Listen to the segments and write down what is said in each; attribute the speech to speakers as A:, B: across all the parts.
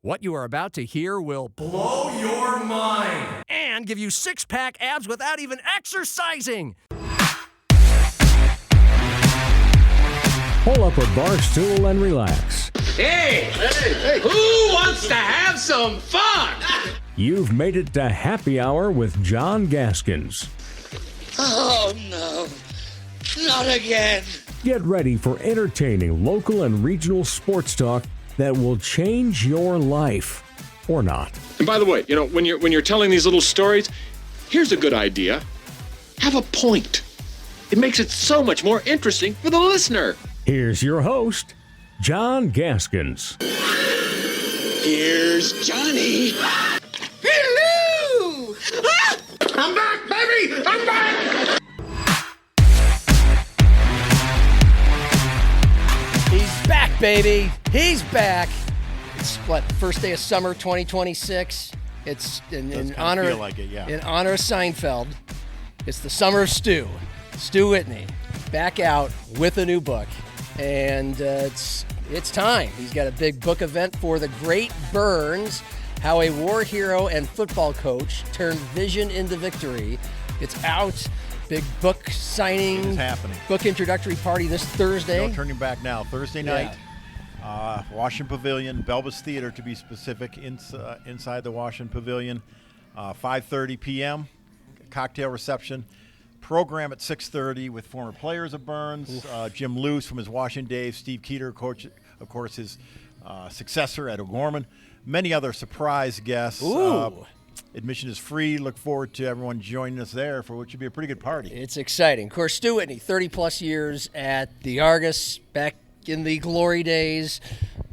A: What you are about to hear will blow your mind and give you six-pack abs without even exercising.
B: Pull up a bar stool and relax.
C: Hey, who wants to have some fun?
B: You've made it to Happy Hour with John Gaskins.
D: Oh, no. Not again.
B: Get ready for entertaining local and regional sports talk that will change your life. Or not.
E: And by the way, when you're telling these little stories, here's a good idea. Have a point. It makes it so much more interesting for the listener.
B: Here's your host, John Gaskins.
D: Here's Johnny. Hello! Ah!
C: I'm back, baby! I'm back!
A: He's back, baby. He's back. It's what, first day of summer 2026. It's in honor
F: feel like it, yeah.
A: In honor of Seinfeld. It's the summer of Stu Whitney, back out with a new book, and it's time. He's got a big book event for the Great Burns, how a war hero and football coach turned vision into victory. It's out. Big book signing.
F: It is happening.
A: Book introductory party this Thursday.
F: No turning back now. Thursday night, Washington Pavilion, Belbus Theater to be specific, inside the Washington Pavilion, 5:30 p.m., cocktail reception. Program at 6:30 with former players of Burns, Jim Luce from his Washington days, Steve Keeter, coach, of course, his successor at O'Gorman, many other surprise guests. Admission is free. Look forward to everyone joining us there for what should be a pretty good party.
A: It's exciting. Of course, Stu Whitney, 30-plus years at the Argus, back in the glory days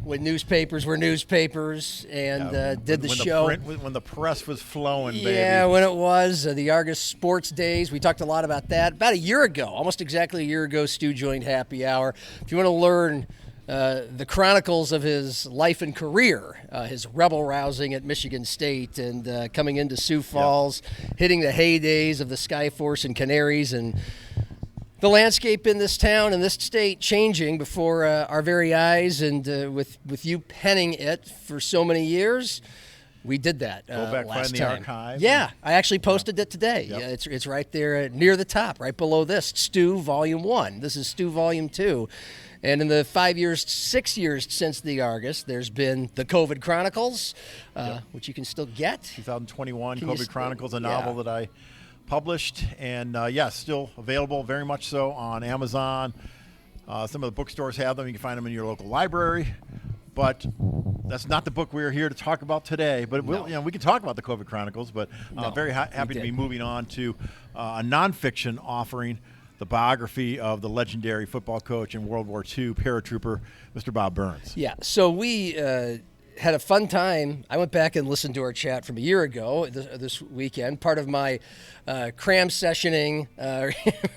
A: when newspapers were newspapers, and did the show.
F: When the press was flowing, baby.
A: Yeah, when it was the Argus Sports Days. We talked a lot about that. About a year ago, almost exactly a year ago, Stu joined Happy Hour. If you want to learn the chronicles of his life and career, his rebel-rousing at Michigan State and coming into Sioux Falls, hitting the heydays of the Skyforce and Canaries, and the landscape in this town and this state changing before our very eyes, and with you penning it for so many years, we did that
F: Go back,
A: last
F: find
A: time.
F: the archive.
A: Yeah, I actually posted it today.
F: Yep.
A: Yeah, it's right there near the top, right below this, Stu Volume 1. This is Stu Volume 2. And in the 6 years since the Argus, there's been the COVID Chronicles, which you can still get.
F: 2021 COVID Chronicles, a novel that I published, and still available very much so on Amazon. Some of the bookstores have them. You can find them in your local library. But that's not the book we're here to talk about today. But we can talk about the COVID Chronicles, but very happy to be moving on to a nonfiction offering, the biography of the legendary football coach and World War II paratrooper, Mr. Bob Burns.
A: Yeah, so we had a fun time. I went back and listened to our chat from a year ago this weekend. Part of my cram sessioning.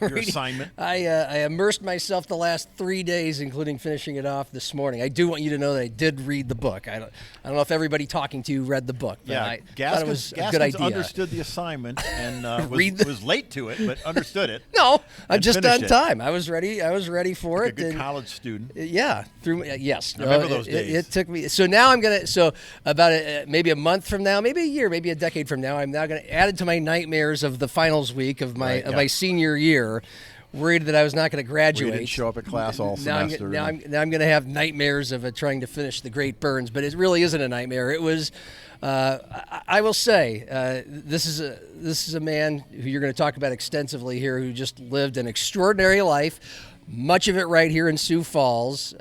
F: Your assignment.
A: I immersed myself the last 3 days, including finishing it off this morning. I do want you to know that I did read the book. I don't know if everybody talking to you read the book, but I thought it was a good idea.
F: Understood the assignment and was late to it, but understood it.
A: No, I'm just on time. I was ready for
F: like
A: it.
F: A good college student.
A: Yeah, yes.
F: I remember those days.
A: It took me. So now I'm gonna. So about maybe a month from now, maybe a year, maybe a decade from now, I'm now gonna add it to my nightmares of the finals week of my senior year. Worried that I was not going to graduate.
F: We didn't show up at class all semester.
A: Now I'm going to have nightmares of trying to finish the Great Burns, but it really isn't a nightmare. It was. I will say this is a man who you're going to talk about extensively here, who just lived an extraordinary life. Much of it right here in Sioux Falls.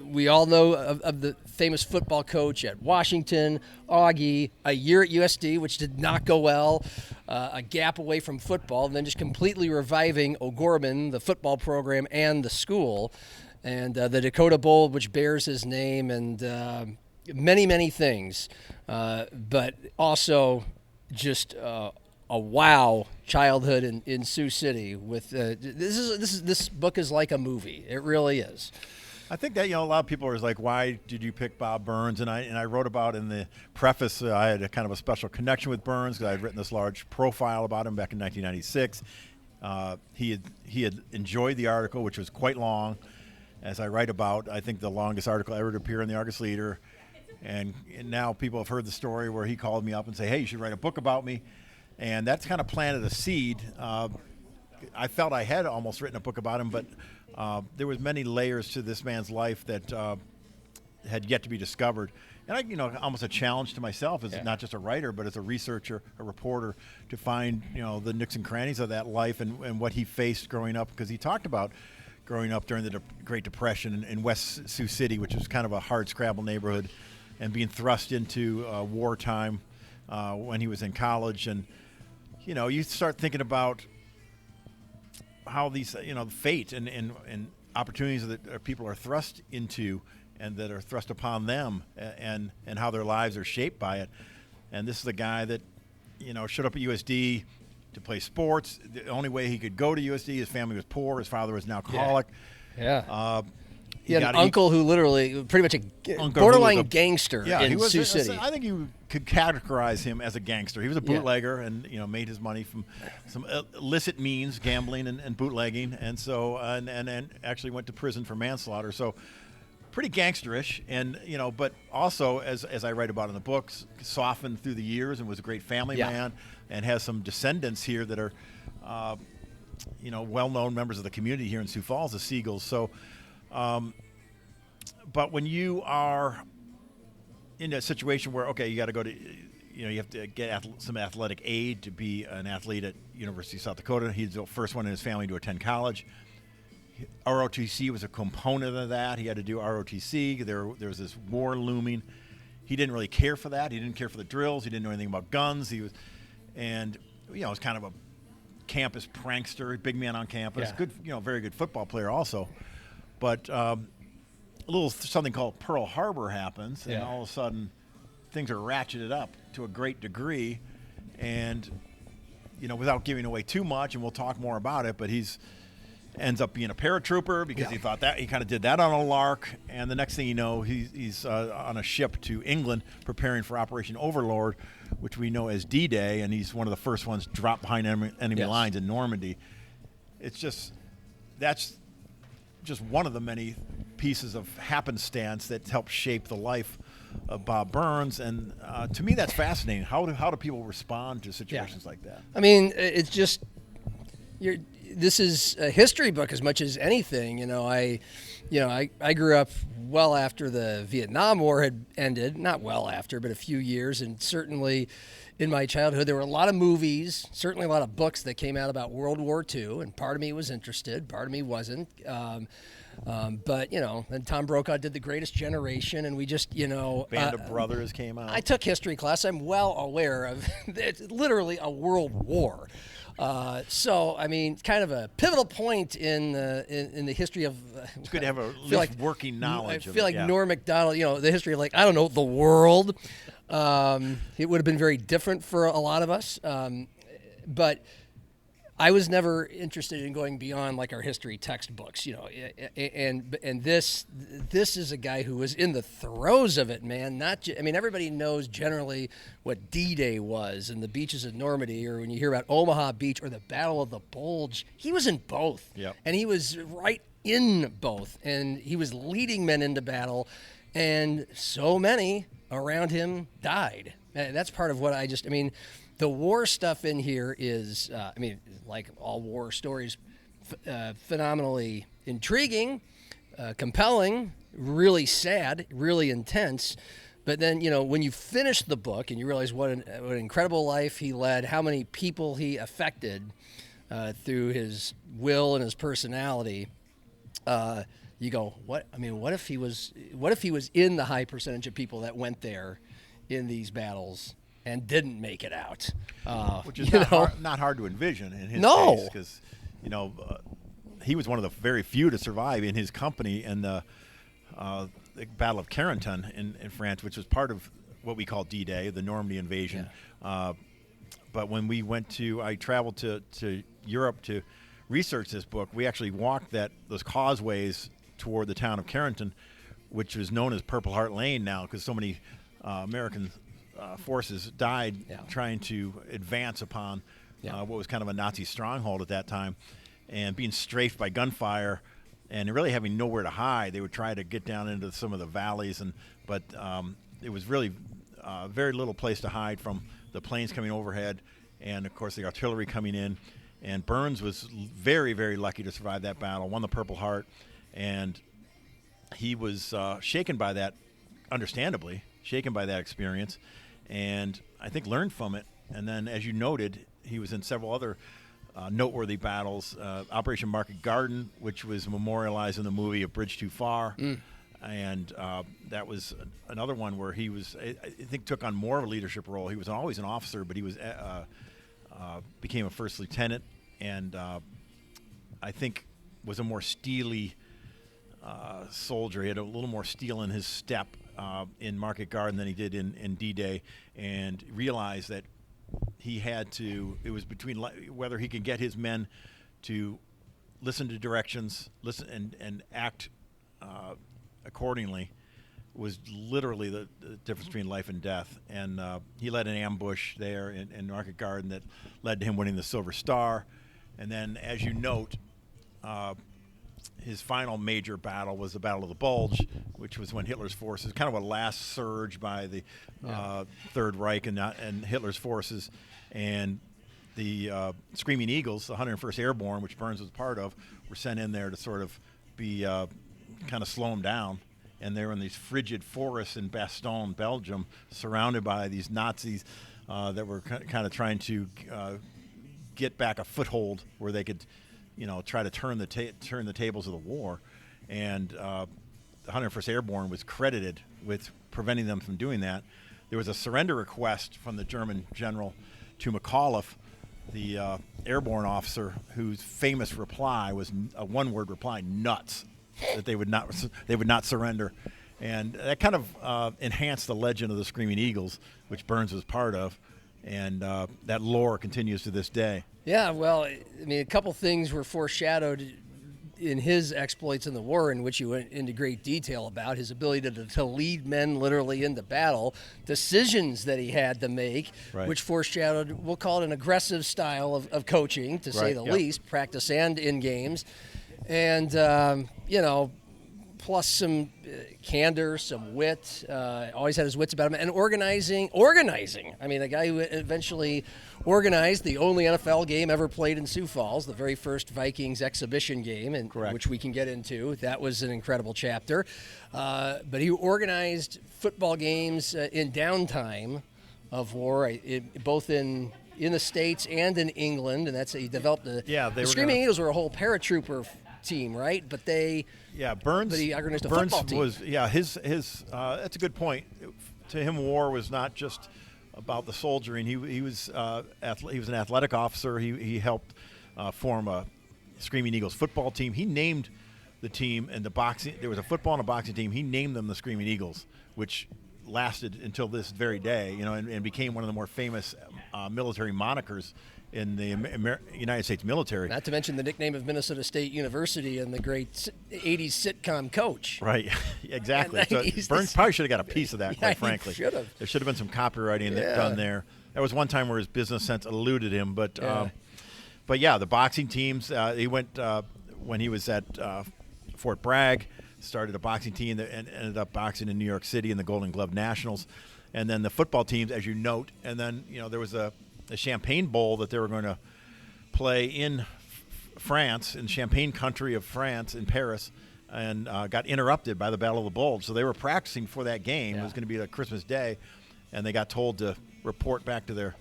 A: We all know of the famous football coach at Washington, Augie, a year at USD, which did not go well, a gap away from football, and then just completely reviving O'Gorman, the football program, and the school, and the Dakota Bowl, which bears his name, and many, many things. But also just a wow childhood in Sioux City. With this book is like a movie. It really is.
F: I think that, a lot of people are like, why did you pick Bob Burns? And I wrote about in the preface, I had a kind of a special connection with Burns because I had written this large profile about him back in 1996. He had enjoyed the article, which was quite long, as I write about. I think the longest article ever to appear in the Argus Leader. And now people have heard the story where he called me up and say, hey, you should write a book about me. And that's kind of planted a seed. I felt I had almost written a book about him, but there was many layers to this man's life that had yet to be discovered. And almost a challenge to myself as not just a writer, but as a researcher, a reporter, to find, the nooks and crannies of that life and what he faced growing up, because he talked about growing up during the Great Depression in West Sioux City, which was kind of a hard-scrabble neighborhood, and being thrust into wartime when he was in college. And, you start thinking about how these, fate and opportunities that people are thrust into and that are thrust upon them, and how their lives are shaped by it. And this is a guy that, showed up at USD to play sports. The only way he could go to USD, his family was poor. His father was an alcoholic.
A: Yeah. He had an uncle who literally, pretty much a borderline gangster in Sioux City.
F: I think you could categorize him as a gangster. He was a bootlegger and made his money from some illicit means, gambling and bootlegging, and so and actually went to prison for manslaughter. So pretty gangsterish, and but also as I write about in the books, softened through the years and was a great family man, and has some descendants here that are well-known members of the community here in Sioux Falls, the Seagulls. So. But when you are in a situation where, you got to go to, you have to get some athletic aid to be an athlete at University of South Dakota. He's the first one in his family to attend college. ROTC was a component of that. He had to do ROTC. There was this war looming. He didn't really care for that. He didn't care for the drills. He didn't know anything about guns. He was kind of a campus prankster, big man on campus. Good, very good football player also. But a little something called Pearl Harbor happens, and all of a sudden things are ratcheted up to a great degree. And, without giving away too much, and we'll talk more about it, but ends up being a paratrooper because he thought that he kind of did that on a lark. And the next thing you know, he's on a ship to England preparing for Operation Overlord, which we know as D-Day, and he's one of the first ones dropped behind enemy lines in Normandy. That's just one of the many pieces of happenstance that helped shape the life of Bob Burns, and to me that's fascinating. How do people respond to situations like that?
A: I mean, it's just this is a history book as much as anything. I grew up well after the Vietnam War had ended, not well after, but a few years, and certainly in my childhood there were a lot of movies, certainly a lot of books that came out about World War II, and part of me was interested, part of me wasn't. But then Tom Brokaw did The Greatest Generation, and we just Band
F: of Brothers came out.
A: I took history class. I'm well aware of it's literally a world war. So I mean, kind of a pivotal point in the history of.
F: It's good to have a working knowledge.
A: I feel like Norm Macdonald, the history of the world. It would have been very different for a lot of us, but I was never interested in going beyond our history textbooks, and this is a guy who was in the throes of it, man. Everybody knows generally what D-Day was and the beaches of Normandy, or when you hear about Omaha Beach or the Battle of the Bulge, he was in both.
F: Yep.
A: And he was right in both, and he was leading men into battle, and so many around him died. And that's part of what the war stuff in here is, like all war stories, phenomenally intriguing, compelling, really sad, really intense. But then, when you finish the book and you realize what an incredible life he led, how many people he affected through his will and his personality, you go, what? What if he was in the high percentage of people that went there in these battles and didn't make it out?
F: Which is not hard to envision in his case, because he was one of the very few to survive in his company in the Battle of Carentan in France, which was part of what we call D-Day, the Normandy invasion. Yeah. But when I traveled to Europe to research this book, we actually walked those causeways toward the town of Carentan, which is known as Purple Heart Lane now, because so many American forces died trying to advance upon what was kind of a Nazi stronghold at that time, and being strafed by gunfire and really having nowhere to hide. They would try to get down into some of the valleys, but it was really very little place to hide from the planes coming overhead, and of course the artillery coming in. And Burns was very, very lucky to survive that battle, won the Purple Heart, and he was shaken by that, understandably shaken by that experience, and I think learned from it. And then, as you noted, he was in several other noteworthy battles. Operation Market Garden, which was memorialized in the movie A Bridge Too Far. And that was another one where he was, I think, took on more of a leadership role. He was always an officer, but he was became a first lieutenant, and I think was a more steely soldier. He had a little more steel in his step in Market Garden than he did in D-Day, and realized that he had to, it was between whether he could get his men to listen to directions, listen and act accordingly, was literally the difference between life and death. And he led an ambush there in Market Garden that led to him winning the Silver Star. And then, as you note, his final major battle was the Battle of the Bulge, which was when Hitler's forces, kind of a last surge by the Third Reich and Hitler's forces, and the Screaming Eagles, the 101st Airborne, which Burns was part of, were sent in there to sort of be kind of slow them down. And they were in these frigid forests in Bastogne, Belgium, surrounded by these Nazis that were kind of trying to get back a foothold where they could, try to turn the tables of the war. And the 101st Airborne was credited with preventing them from doing that. There was a surrender request from the German general to McAuliffe, the airborne officer, whose famous reply was a one-word reply: nuts. That they would not surrender, and that kind of enhanced the legend of the Screaming Eagles, which Burns was part of, and that lore continues to this day.
A: Yeah, well, I mean, a couple things were foreshadowed in his exploits in the war, in which he went into great detail about his ability to lead men literally into battle, decisions that he had to make,
F: right,
A: which foreshadowed, we'll call it an aggressive style of coaching, to say the least, practice and in games. And, plus some candor, some wit, always had his wits about him, and organizing. I mean, the guy who eventually organized the only NFL game ever played in Sioux Falls, the very first Vikings exhibition game, and which we can get into. That was an incredible chapter. But he organized football games in downtime of war, both in the States and in England, and he developed the Screaming Eagles were a whole paratrooper team, right? But
F: Burns.
A: But he organized a
F: Burns
A: football team.
F: was his. That's a good point. To him, war was not just about the soldiering. He was an athletic officer. He helped form a Screaming Eagles football team. He named the team, and the boxing. There was a football and a boxing team. He named them the Screaming Eagles, which lasted until this very day. And became one of the more famous military monikers in the United States military.
A: Not to mention the nickname of Minnesota State University and the great 80s sitcom Coach.
F: Right, exactly. So Burns probably should have got a piece of that, quite frankly.
A: Should have.
F: There should have been some copywriting done there. There was one time where his business sense eluded him, but the boxing teams, he went, when he was at Fort Bragg, started a boxing team that ended up boxing in New York City in the Golden Glove Nationals. And then the football teams, as you note, and then, there was a Champagne Bowl that they were going to play in France, in Champagne country of France, in Paris, and got interrupted by the Battle of the Bulge. So they were practicing for that game. It was going to be like Christmas Day, and they got told to report back to their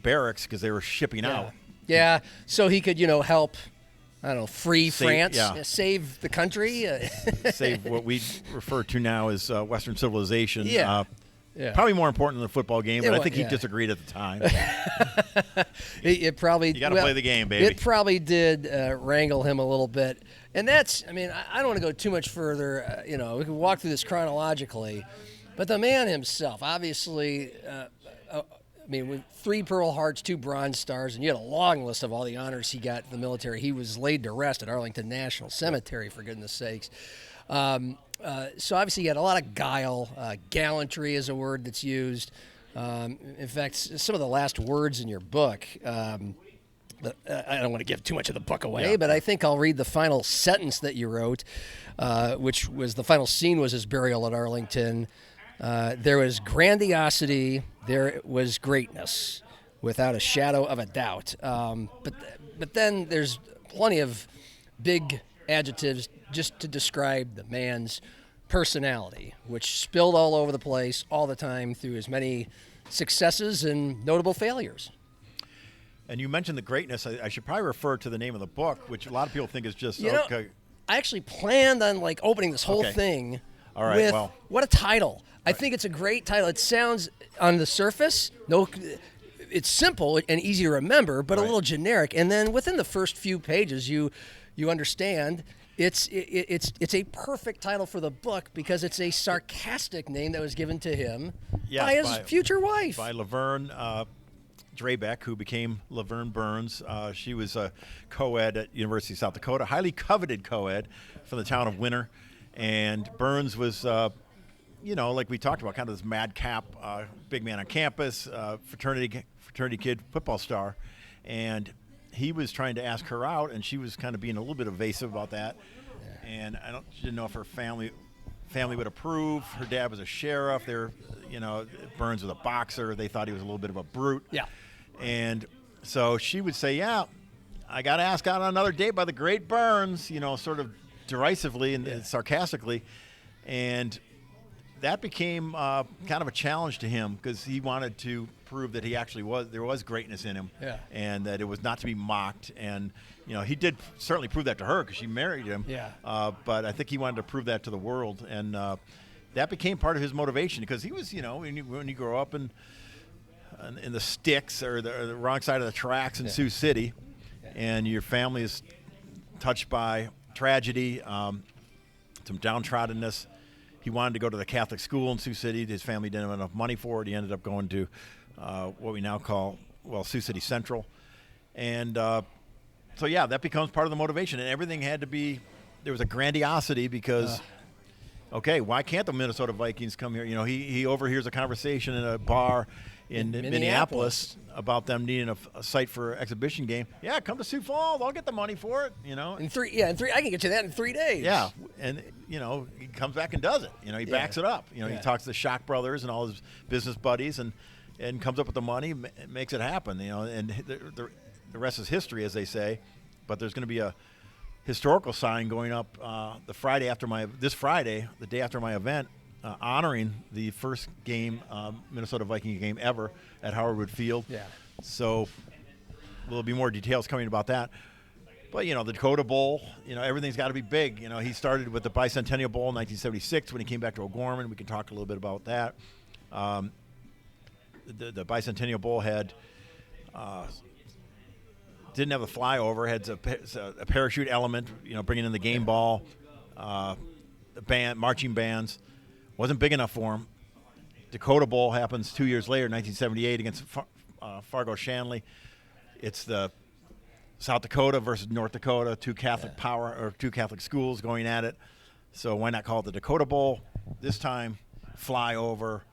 F: barracks because they were shipping out.
A: Yeah, so he could, help, free France, save the country.
F: Save what we refer to now as Western civilization.
A: Yeah.
F: Probably more important than the football game, but I think he disagreed at the time.
A: It probably,
F: you got to play the game, baby.
A: It probably did wrangle him a little bit, and that's. I mean, I don't want to go too much further. We can walk through this chronologically, but the man himself, obviously. With 3 Purple Hearts, 2 Bronze Stars, and you had a long list of all the honors he got in the military. He was laid to rest at Arlington National Cemetery, for goodness sakes. So obviously he had a lot of guile. Gallantry is a word that's used. In fact, some of the last words in your book, I don't want to give too much of the book away, but I think I'll read the final sentence that you wrote, which was the final scene was his burial at Arlington. There was grandiosity. There was greatness, without a shadow of a doubt. But then there's plenty of big adjectives just to describe the man's personality, which spilled all over the place all the time through his many successes and notable failures.
F: And you mentioned the greatness. I should probably refer to the name of the book, which a lot of people think is just okay.
A: I actually planned on opening this whole thing with what a title. I think it's a great title. It sounds on the surface, it's simple and easy to remember, but a little generic. And then within the first few pages, you understand it's a perfect title for the book because it's a sarcastic name that was given to him by his future wife.
F: By Laverne Drabeck, who became Laverne Burns. She was a co-ed at University of South Dakota, highly coveted co-ed from the town of Winter. And Burns was, like we talked about, kind of this madcap, big man on campus, fraternity kid, football star. And he was trying to ask her out, and she was kind of being a little bit evasive about that. Yeah. And she didn't know if her family would approve. Her dad was a sheriff. Burns was a boxer. They thought he was a little bit of a brute.
A: Yeah.
F: And so she would say, "Yeah, I got asked out on another date by the great Burns," sort of derisively and sarcastically. And that became kind of a challenge to him because he wanted to prove that there was greatness in him, and that it was not to be mocked. And he did certainly prove that to her because she married him.
A: Yeah.
F: But I think he wanted to prove that to the world, and that became part of his motivation because he was, when you grow up in the sticks or the wrong side of the tracks in Sioux City, and your family is touched by tragedy, some downtroddenness. He wanted to go to the Catholic school in Sioux City. His family didn't have enough money for it. He ended up going to what we now call, Sioux City Central. And that becomes part of the motivation. And everything had to be, there was a grandiosity because, why can't the Minnesota Vikings come here? He overhears a conversation in a bar in Minneapolis about them needing a site for an exhibition game. Yeah, come to Sioux Falls. I'll get the money for it,
A: In three, I can get you that in 3 days.
F: Yeah, and, he comes back and does it. He backs it up. He talks to the Shock brothers and all his business buddies and comes up with the money, makes it happen, and the rest is history, as they say. But there's going to be a historical sign going up this Friday, the day after my event, honoring the first game, Minnesota Viking game ever at Howard Wood Field.
A: Yeah.
F: So there'll be more details coming about that. But, the Dakota Bowl, everything's got to be big. He started with the Bicentennial Bowl in 1976 when he came back to O'Gorman. We can talk a little bit about that. The Bicentennial Bowl had didn't have the flyover, had a parachute element, bringing in the game ball, marching bands. Wasn't big enough for him. Dakota Bowl happens 2 years later, 1978, against Fargo Shanley. It's the South Dakota versus North Dakota, two Catholic schools going at it. So why not call it the Dakota Bowl? This time, fly over,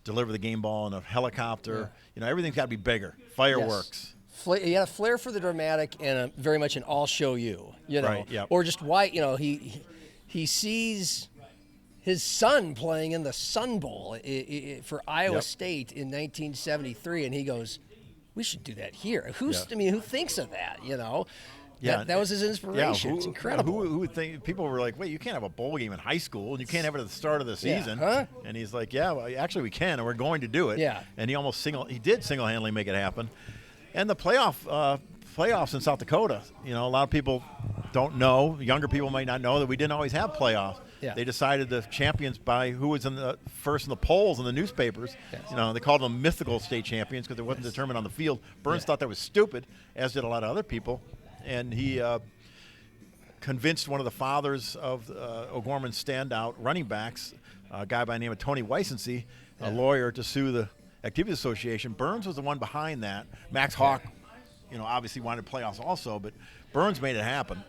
F: deliver the game ball in a helicopter. Everything's got to be bigger. Fireworks.
A: Yes. A flair for the dramatic and very much an all show you.
F: Right. Yep.
A: Or just why he sees his son playing in the Sun Bowl for Iowa State in 1973, and he goes, "We should do that here." Who thinks of that? That was his inspiration.
F: Yeah,
A: it's incredible.
F: Who would think? People were like, "Wait, you can't have a bowl game in high school, and you can't have it at the start of the season."
A: Huh?
F: And he's like, "Yeah, well, actually, we can, and we're going to do it."
A: Yeah.
F: And he did single-handedly make it happen. And the playoffs in South Dakota. A lot of people don't know. Younger people might not know that we didn't always have playoffs.
A: Yeah.
F: They decided the champions by who was first in the polls in the newspapers. Yes. They called them mythical state champions because it wasn't determined on the field. Burns thought that was stupid, as did a lot of other people. And he convinced one of the fathers of O'Gorman's standout running backs, a guy by the name of Tony Weissensee, a lawyer, to sue the Activities Association. Burns was the one behind that. Max Hawk, obviously wanted playoffs also, but Burns made it happen.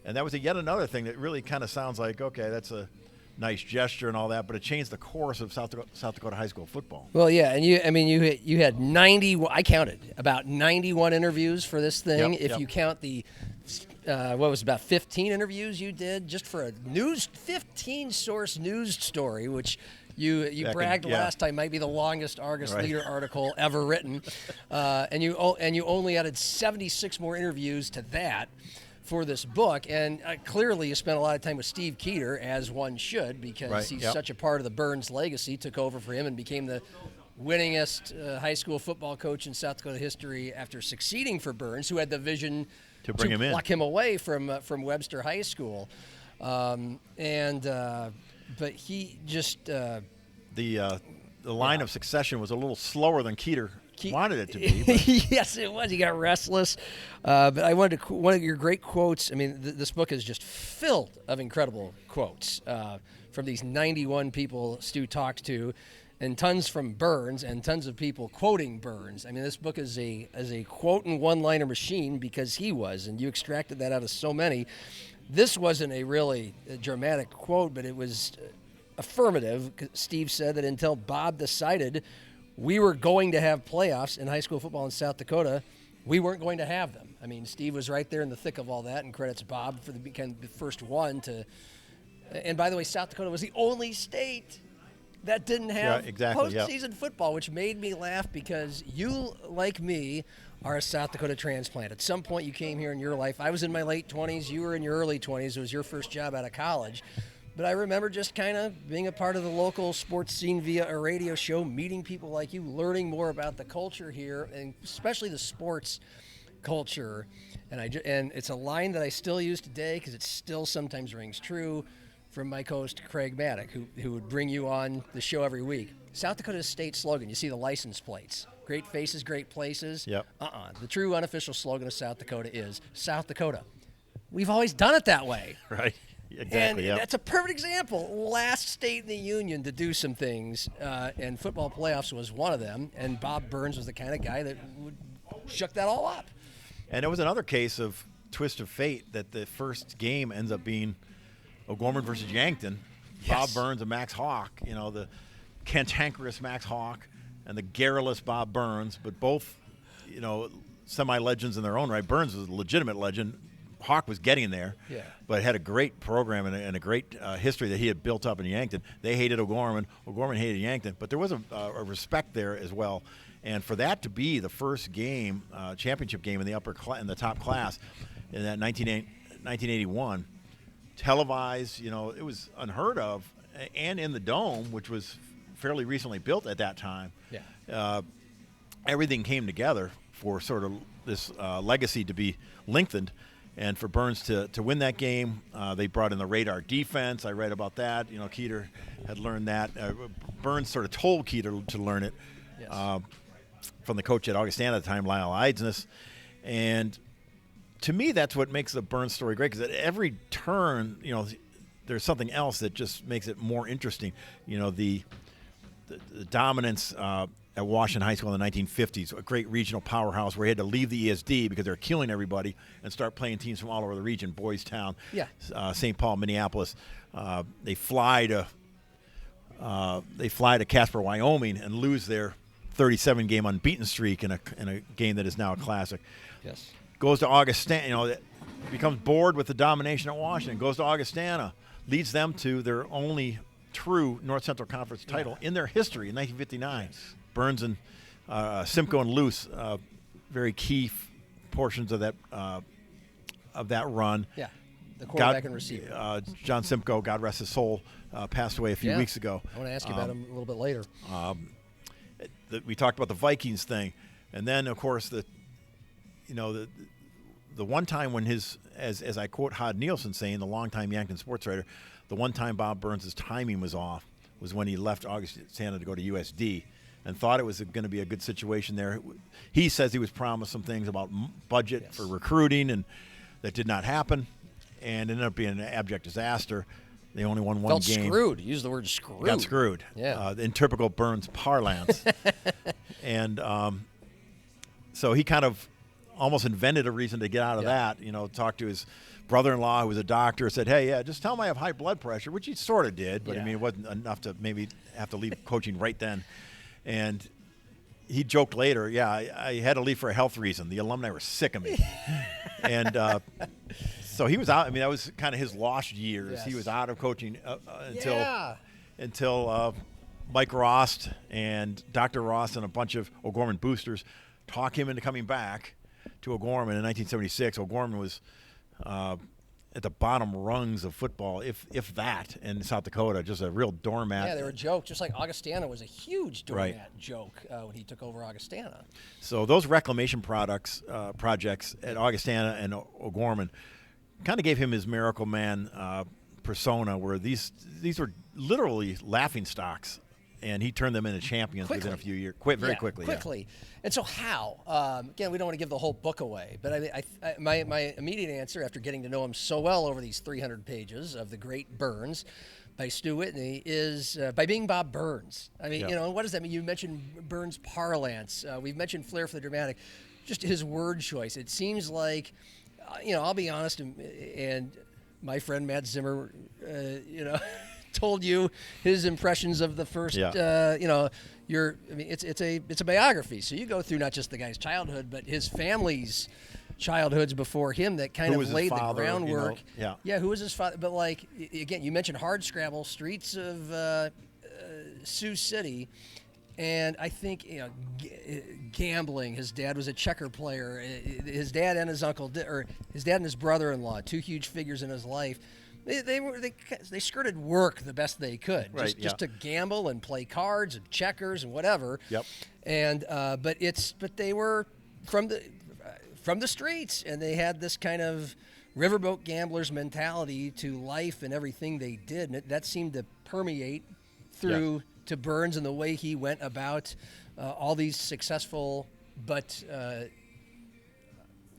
F: And that was yet another thing that really kind of sounds like, okay, that's a nice gesture and all that, but it changed the course of South Dakota high school football.
A: Well, yeah, and you had 90. I counted about 91 interviews for this thing. If you count the about 15 interviews you did just for a 15 source news story, which You bragged last time might be the longest Argus Leader article ever written, and you only added 76 more interviews to that for this book, and clearly you spent a lot of time with Steve Keeter, as one should, because he's such a part of the Burns legacy. Took over for him and became the winningest high school football coach in South Dakota history after succeeding for Burns, who had the vision
F: to bring him in,
A: pluck him away from Webster High School, but he just
F: the line of succession was a little slower than Keeter wanted it to be.
A: Yes, it was. He got restless. But I wanted to one of your great quotes. I mean, this book is just filled of incredible quotes from these 91 people Stu talked to, and tons from Burns, and tons of people quoting Burns. I mean, this book is a quote and one-liner machine because he was, and you extracted that out of so many. This wasn't a really dramatic quote, but it was affirmative. Steve said that until Bob decided we were going to have playoffs in high school football in South Dakota, we weren't going to have them. I mean, Steve was right there in the thick of all that, and credits Bob for the first one to. And by the way, South Dakota was the only state that didn't have postseason football, which made me laugh because you, like me, are a South Dakota transplant. At some point you came here in your life. I was in my late 20s. You were in your early 20s. It was your first job out of college. But I remember just kind of being a part of the local sports scene via a radio show, meeting people like you, learning more about the culture here, and especially the sports culture. And it's a line that I still use today because it still sometimes rings true from my co-host Craig Maddock, who would bring you on the show every week. South Dakota's state slogan, you see the license plates. Great faces, great places.
F: Yep.
A: The true unofficial slogan of South Dakota is South Dakota. We've always done it that way.
F: Right. Exactly.
A: And that's a perfect example. Last state in the union to do some things, and football playoffs was one of them. And Bob Burns was the kind of guy that would shuck that all up.
F: And it was another case of twist of fate that the first game ends up being O'Gorman versus Yankton.
A: Yes.
F: Bob Burns and Max Hawk, the cantankerous Max Hawk and the garrulous Bob Burns, but both, semi-legends in their own right. Burns was a legitimate legend. Hawk was getting there, but had a great program and a great history that he had built up in Yankton. They hated O'Gorman. O'Gorman hated Yankton, but there was a respect there as well. And for that to be the first game, championship game in the in the top class in that 1981, televised, it was unheard of, and in the Dome, which was fairly recently built at that time. Everything came together for sort of this legacy to be lengthened. And for Burns to win that game, they brought in the radar defense. I read about that. Keeter had learned that. Burns sort of told Keeter to learn it from the coach at Augustana at the time, Lyle Eidsness. And to me, that's what makes the Burns story great, because at every turn, there's something else that just makes it more interesting. The dominance at Washington High School in the 1950s, a great regional powerhouse where he had to leave the ESD because they were killing everybody and start playing teams from all over the region, Boys Town, St. Paul, Minneapolis. They fly to Casper, Wyoming, and lose their 37-game unbeaten streak in a game that is now a classic.
A: Yes.
F: Goes to Augustana, becomes bored with the domination at Washington, goes to Augustana, leads them to their only true North Central Conference title in their history in 1959. Burns and Simcoe and Luce, very key portions of that run.
A: Yeah, the quarterback and receiver.
F: John Simcoe, God rest his soul, passed away a few weeks ago.
A: I want to ask you about him a little bit later.
F: We talked about the Vikings thing, and then of course the one time when as I quote Hod Nielsen saying, the longtime Yankton sports writer, the one time Bob Burns' timing was off was when he left Augustana to go to USD. And thought it was going to be a good situation there. He says he was promised some things about budget for recruiting, and that did not happen, and ended up being an abject disaster. They only won one game.
A: Screwed. Use the word screwed.
F: Got screwed.
A: Yeah.
F: In typical Burns parlance. And so he kind of almost invented a reason to get out of that. Talked to his brother-in-law, who was a doctor, said, "Hey, just tell him I have high blood pressure," which he sort of did, but I mean, it wasn't enough to maybe have to leave coaching right then. And he joked later, I had to leave for a health reason. The alumni were sick of me. And so he was out. I mean, that was kind of his lost years. He was out of coaching until Mike Rost and Dr. Rost and a bunch of O'Gorman boosters talk him into coming back to O'Gorman in 1976. O'Gorman was at the bottom rungs of football, if that, in South Dakota, just a real doormat.
A: Yeah, they were a joke, just like Augustana was a huge doormat joke when he took over Augustana.
F: So those reclamation projects at Augustana and O'Gorman kind of gave him his miracle man persona, where these were literally laughing stocks, and he turned them into champions within a few years, very quickly.
A: Quickly. And so how? Again, we don't want to give the whole book away, but my immediate answer after getting to know him so well over these 300 pages of The Great Burns by Stu Whitney is by being Bob Burns. I mean, what does that mean? You mentioned Burns parlance. We've mentioned flair for the dramatic. Just his word choice. It seems like, I'll be honest, and my friend Matt Zimmer, told you his impressions of the first, it's a biography. So you go through not just the guy's childhood, but his family's childhoods before him that kind of laid the groundwork. Who was his father? But again, you mentioned Hardscrabble, streets of Sioux City. And I think, gambling. His dad was a checker player. His dad and his uncle, or his dad and his brother-in-law, two huge figures in his life. They skirted work the best they could, just to gamble and play cards and checkers and whatever.
F: Yep.
A: And but they were from the streets, and they had this kind of riverboat gamblers mentality to life and everything they did, and that seemed to permeate through to Burns and the way he went about all these successful but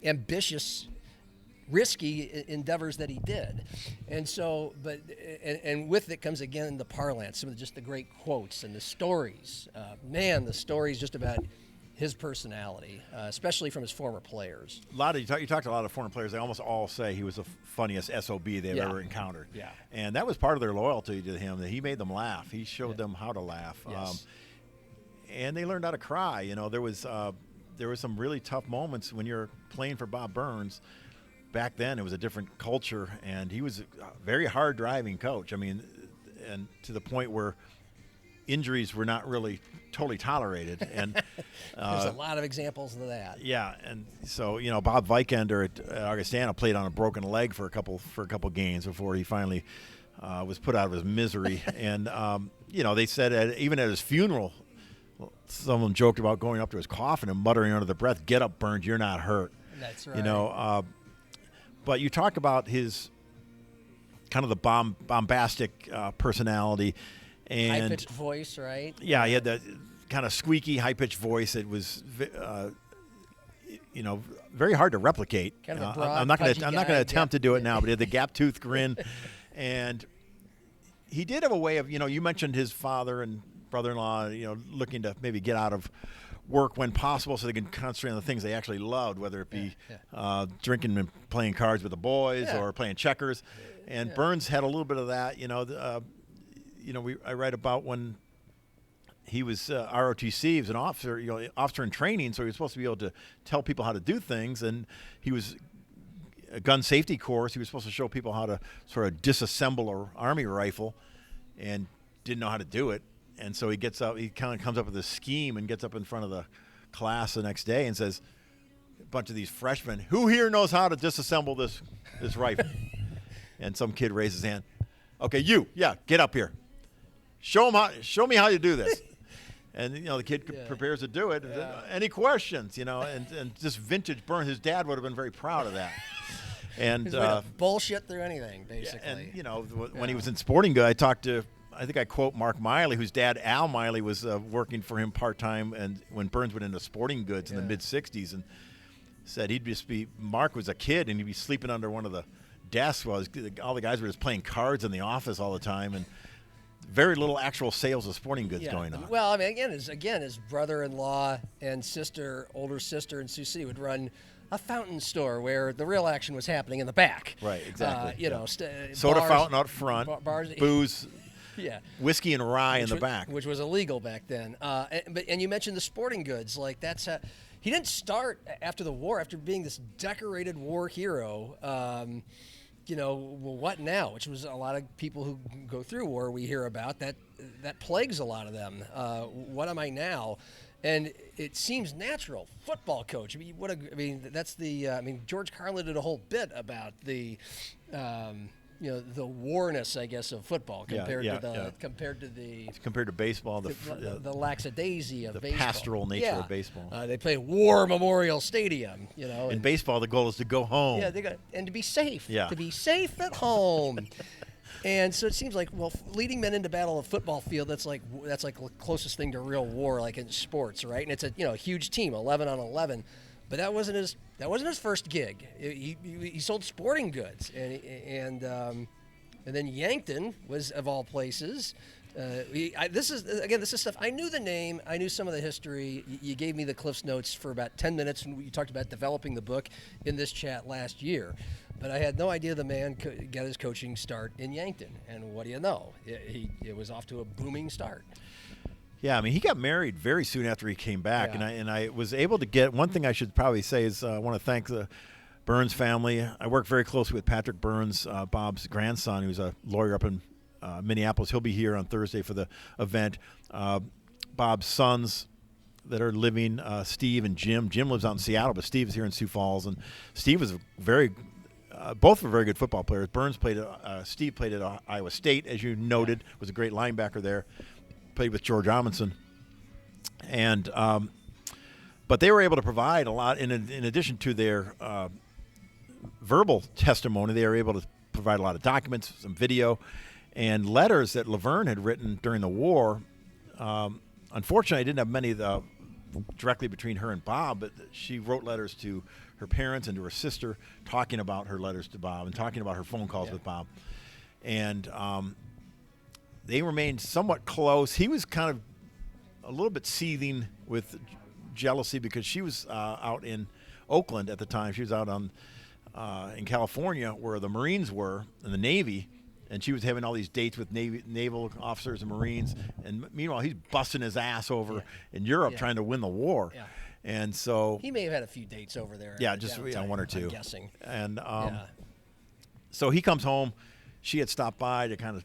A: ambitious, risky endeavors that he did. And so, and with it comes again the parlance, some of the great quotes and the stories. The stories just about his personality, especially from his former players.
F: You talked to a lot of former players. They almost all say he was the funniest SOB they've ever encountered.
A: Yeah.
F: And that was part of their loyalty to him, that he made them laugh. He showed them how to laugh.
A: Yes.
F: And they learned how to cry. There was some really tough moments when you're playing for Bob Burns. Back then, it was a different culture, and he was a very hard driving coach. I mean, and to the point where injuries were not really totally tolerated. And
A: there's a lot of examples of that.
F: Yeah, and so Bob Vikender at Augustana played on a broken leg for a couple games before he finally was put out of his misery. And they said even at his funeral, some of them joked about going up to his coffin and muttering under their breath, "Get up, Burns, you're not hurt."
A: That's right.
F: But you talk about his kind of the bombastic personality. And
A: high-pitched voice, right?
F: Yeah, he had that kind of squeaky, high-pitched voice. It was, very hard to replicate.
A: Kind of a broad,
F: I'm not going to attempt to do it now, but he had the gap-toothed grin, and he did have a way of, you mentioned his father and brother-in-law, looking to maybe get out of work when possible so they can concentrate on the things they actually loved, whether it be drinking and playing cards with the boys or playing checkers. And Burns had a little bit of that, I write about when he was ROTC, he was an officer, officer in training, so he was supposed to be able to tell people how to do things, and he was a gun safety course. He was supposed to show people how to sort of disassemble an army rifle, and didn't know how to do it. And so he kind of comes up with this scheme and gets up in front of the class the next day and says, a bunch of these freshmen, "Who here knows how to disassemble this rifle?" And some kid raises his hand. "Okay, get up here. Show me how you do this." And the kid prepares to do it. Any questions? And just vintage Burns. His dad would have been very proud of that. And
A: bullshit through anything, basically.
F: And when he was in Sporting Goods, I think I quote Mark Miley, whose dad Al Miley was working for him part time, and when Burns went into Sporting Goods in the mid '60s, and said Mark was a kid and he'd be sleeping under one of the desks while all the guys were just playing cards in the office all the time, and very little actual sales of sporting goods going on.
A: Well, I mean, his brother-in-law and older sister in Sioux City would run a fountain store where the real action was happening in the back.
F: Right, exactly.
A: Soda
F: fountain out front,
A: bars,
F: booze, whiskey and rye in the back,
A: which was illegal back then. And you mentioned the sporting goods, like that's he didn't start after the war, after being this decorated war hero. well, what now? Which was a lot of people who go through war we hear about that plagues a lot of them. What am I now? And it seems natural. Football coach. That's the. George Carlin did a whole bit about the, the warness, I guess, of football compared
F: to baseball,
A: the lackadaisy of
F: the
A: baseball.
F: Pastoral nature of baseball.
A: They play War Memorial Stadium.
F: In baseball, the goal is to go home.
A: Yeah, and to be safe.
F: Yeah.
A: To be safe at home. And so it seems like, leading men into battle of football field, that's like the closest thing to real war, like in sports, right? And it's a huge team, 11 on 11. But that wasn't his first gig. He sold sporting goods, and then Yankton was, of all places. This is stuff I knew the name. I knew some of the history. You gave me the Cliff's Notes for about 10 minutes, and you talked about developing the book in this chat last year. But I had no idea the man got his coaching start in Yankton. And what do you know? It was off to a booming start.
F: Yeah, he got married very soon after he came back, and I was able to get one thing I should probably say is I want to thank the Burns family. I work very closely with Patrick Burns, Bob's grandson, who's a lawyer up in Minneapolis. He'll be here on Thursday for the event. Bob's sons that are living, Steve and Jim. Jim lives out in Seattle, but Steve is here in Sioux Falls, and Steve was both were very good football players. Steve played at Iowa State, as you noted, was a great linebacker there. Played with George Amundsen, and but they were able to provide a lot in addition to their verbal testimony. They were able to provide a lot of documents, some video, and letters that Laverne had written during the war. Unfortunately, I didn't have many directly between her and Bob, but she wrote letters to her parents and to her sister, talking about her letters to Bob and talking about her phone calls with Bob, and they remained somewhat close. He was kind of a little bit seething with jealousy because she was out in Oakland at the time. She was out in California where the Marines were and the Navy, and she was having all these dates with naval officers and Marines. And meanwhile, he's busting his ass over in Europe trying to win the war. Yeah. And so
A: he may have had a few dates over there.
F: Yeah, just one or two.
A: I'm guessing.
F: And so he comes home. She had stopped by to kind of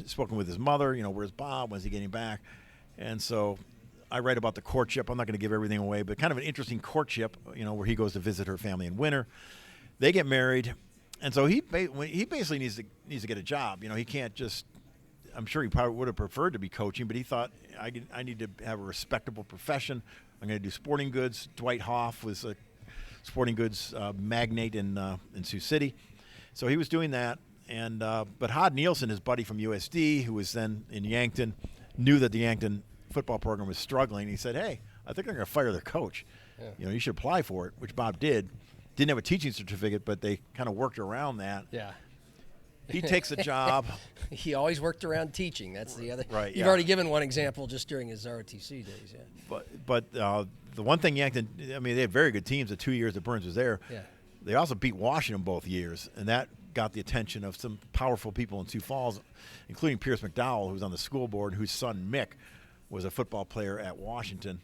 F: spoken with his mother, where's Bob, when's he getting back? And so I write about the courtship. I'm not going to give everything away, but kind of an interesting courtship, where he goes to visit her family in winter. They get married, and so he basically needs to get a job. He can't just, I'm sure he probably would have preferred to be coaching, but he thought, I need to have a respectable profession. I'm going to do sporting goods. Dwight Hoff was a sporting goods magnate in Sioux City. So he was doing that. And but Hod Nielsen, his buddy from USD, who was then in Yankton, knew that the Yankton football program was struggling. He said, "Hey, I think they're going to fire their coach. Yeah. You should apply for it," which Bob did. Didn't have a teaching certificate, but they kind of worked around that.
A: Yeah.
F: He takes a job.
A: He always worked around teaching. That's the other.
F: Right.
A: You've already given one example just during his ROTC days. Yeah.
F: But the one thing Yankton, they had very good teams the 2 years that Burns was there.
A: Yeah.
F: They also beat Washington both years, and that got the attention of some powerful people in Sioux Falls, including Pierce McDowell, who was on the school board, whose son Mick was a football player at Washington.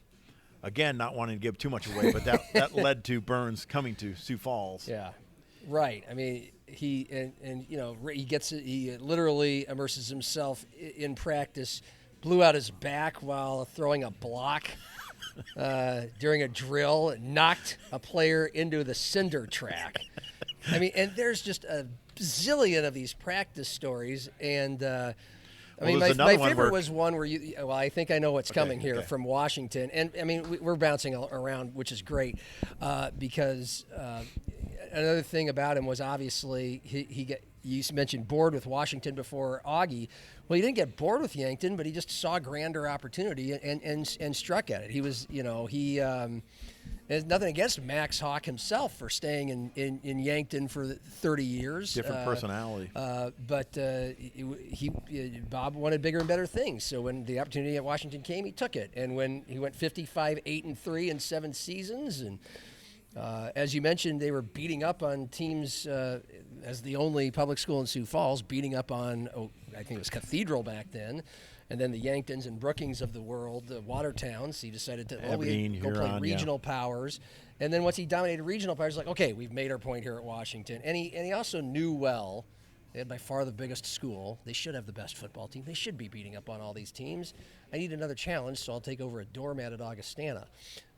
F: Again, not wanting to give too much away, but that led to Burns coming to Sioux Falls.
A: Yeah, right. He literally immerses himself in practice. Blew out his back while throwing a block during a drill. Knocked a player into the cinder track. And there's just a zillion of these practice stories, and my favorite was one where I think I know what's coming here from Washington, and we're bouncing around, which is great, because another thing about him was obviously you mentioned bored with Washington before Augie. Well, he didn't get bored with Yankton, but he just saw a grander opportunity and struck at it. He was, there's nothing against Max Hawk himself for staying in Yankton for 30 years.
F: Different personality.
A: But Bob wanted bigger and better things. So when the opportunity at Washington came, he took it. And when he went 55-8-3 in 7 seasons, and as you mentioned, they were beating up on teams as the only public school in Sioux Falls, beating up on, I think it was Cathedral back then. And then the Yanktons and Brookings of the world, the Watertowns, he decided to
F: Aberdeen,
A: go play
F: Huron,
A: regional powers. And then once he dominated regional powers, he's like, okay, we've made our point here at Washington. And he also knew well, they had by far the biggest school. They should have the best football team. They should be beating up on all these teams. I need another challenge, so I'll take over a doormat at Augustana.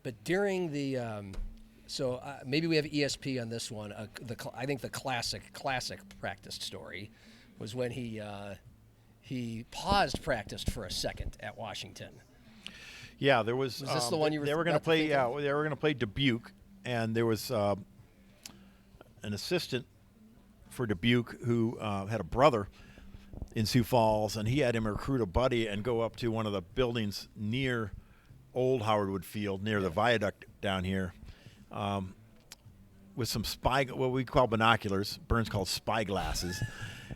A: But during the maybe we have ESP on this one. I think the classic practice story was when he paused practice for a second at Washington.
F: Yeah, there was.
A: Was this the one you were?
F: They were going to play. Yeah, they were going to play Dubuque, and there was an assistant for Dubuque who had a brother in Sioux Falls, and he had him recruit a buddy and go up to one of the buildings near Old Howard Wood Field, near the viaduct down here, with some what we call binoculars. Burns called spy glasses,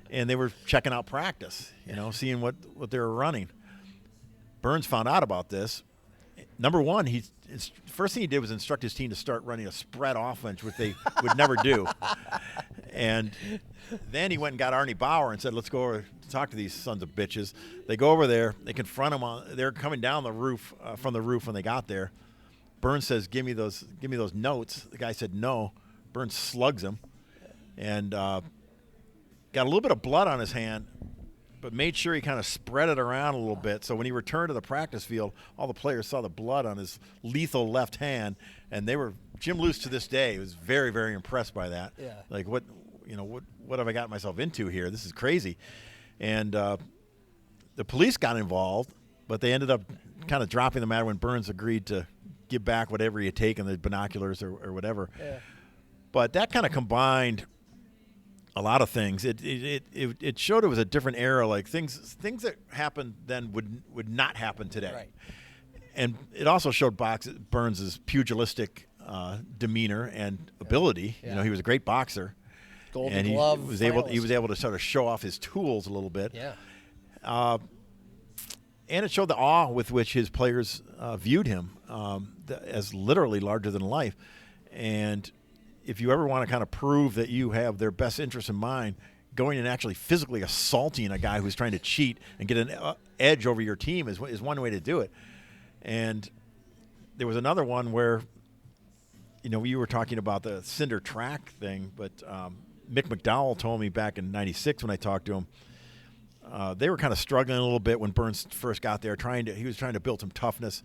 F: and they were checking out practice. Seeing what they were running. Burns found out about this. Number one, first thing he did was instruct his team to start running a spread offense, which they would never do. And then he went and got Arnie Bauer and said, let's go over to talk to these sons of bitches. They go over there. They confront him. They're coming down the roof, from the roof when they got there. Burns says, give me those notes. The guy said no. Burns slugs him and got a little bit of blood on his hand, but made sure he kind of spread it around a little bit. So when he returned to the practice field, all the players saw the blood on his lethal left hand, and Jim Luce to this day was very, very impressed by that.
A: Yeah.
F: Like, what have I got myself into here? This is crazy. And the police got involved, but they ended up kind of dropping the matter when Burns agreed to give back whatever he had taken, the binoculars or whatever.
A: Yeah.
F: But that kind of combined a lot of things. It showed it was a different era. Like things that happened then would not happen today.
A: Right.
F: And it also showed Burns' pugilistic demeanor and ability.
A: Yeah.
F: He was a great boxer.
A: Golden Glove.
F: He was able to sort of show off his tools a little bit.
A: Yeah.
F: And it showed the awe with which his players viewed him as literally larger than life. And if you ever want to kind of prove that you have their best interest in mind, going and actually physically assaulting a guy who's trying to cheat and get an edge over your team is one way to do it. And there was another one where, you were talking about the cinder track thing, but Mick McDowell told me back in '96 when I talked to him, they were kind of struggling a little bit when Burns first got there. He was trying to build some toughness.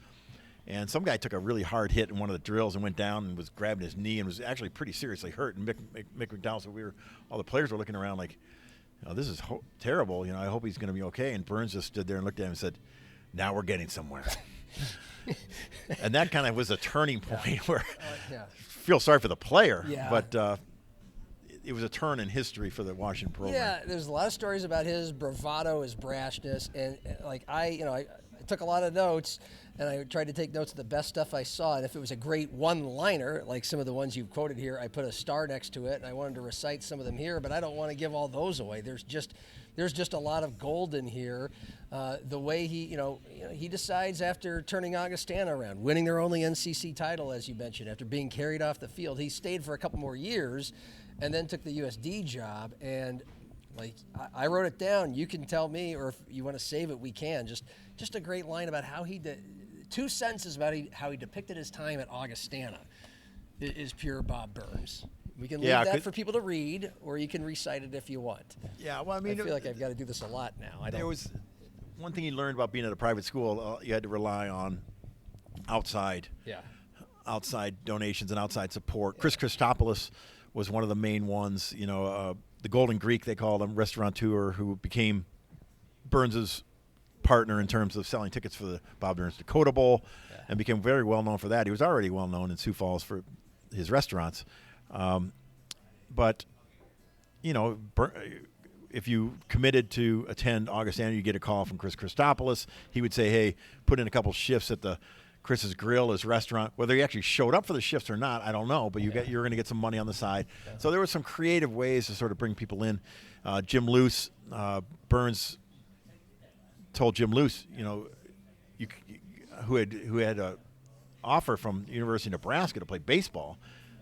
F: And some guy took a really hard hit in one of the drills and went down and was grabbing his knee and was actually pretty seriously hurt. And Mick McDowell said all the players were looking around like, this is terrible. I hope he's going to be okay. And Burns just stood there and looked at him and said, now we're getting somewhere. And that kind of was a turning point where I feel sorry for the player.
A: Yeah.
F: But it was a turn in history for the Washington program.
A: Yeah, there's a lot of stories about his bravado, his brashness. And I took a lot of notes. And I tried to take notes of the best stuff I saw. And if it was a great one-liner, like some of the ones you've quoted here, I put a star next to it, and I wanted to recite some of them here. But I don't want to give all those away. There's just a lot of gold in here. The way he decides after turning Augustana around, winning their only NCC title, as you mentioned, after being carried off the field. He stayed for a couple more years, and then took the USD job. And I wrote it down. You can tell me, or if you want to save it, we can. Just a great line about how he did. 2 sentences about how he depicted his time at Augustana is pure Bob Burns. We can leave that for people to read, or you can recite it if you want.
F: Yeah, well, I mean,
A: I feel like I've got to do this a lot now.
F: There was one thing he learned about being at a private school. You had to rely on outside donations and outside support. Chris Christopoulos was one of the main ones. The Golden Greek, they called him, restaurateur, who became Burns's partner in terms of selling tickets for the Bob Burns Dakota Bowl, and became very well known for that. He was already well known in Sioux Falls for his restaurants, but if you committed to attend Augustana, you get a call from Chris Christopoulos. He would say, "Hey, put in a couple shifts at the Chris's Grill, his restaurant." Whether he actually showed up for the shifts or not, I don't know. But you're going to get some money on the side. Yeah. So there were some creative ways to sort of bring people in. Jim Luce, Burns told Jim Luce, who had an offer from the University of Nebraska to play baseball,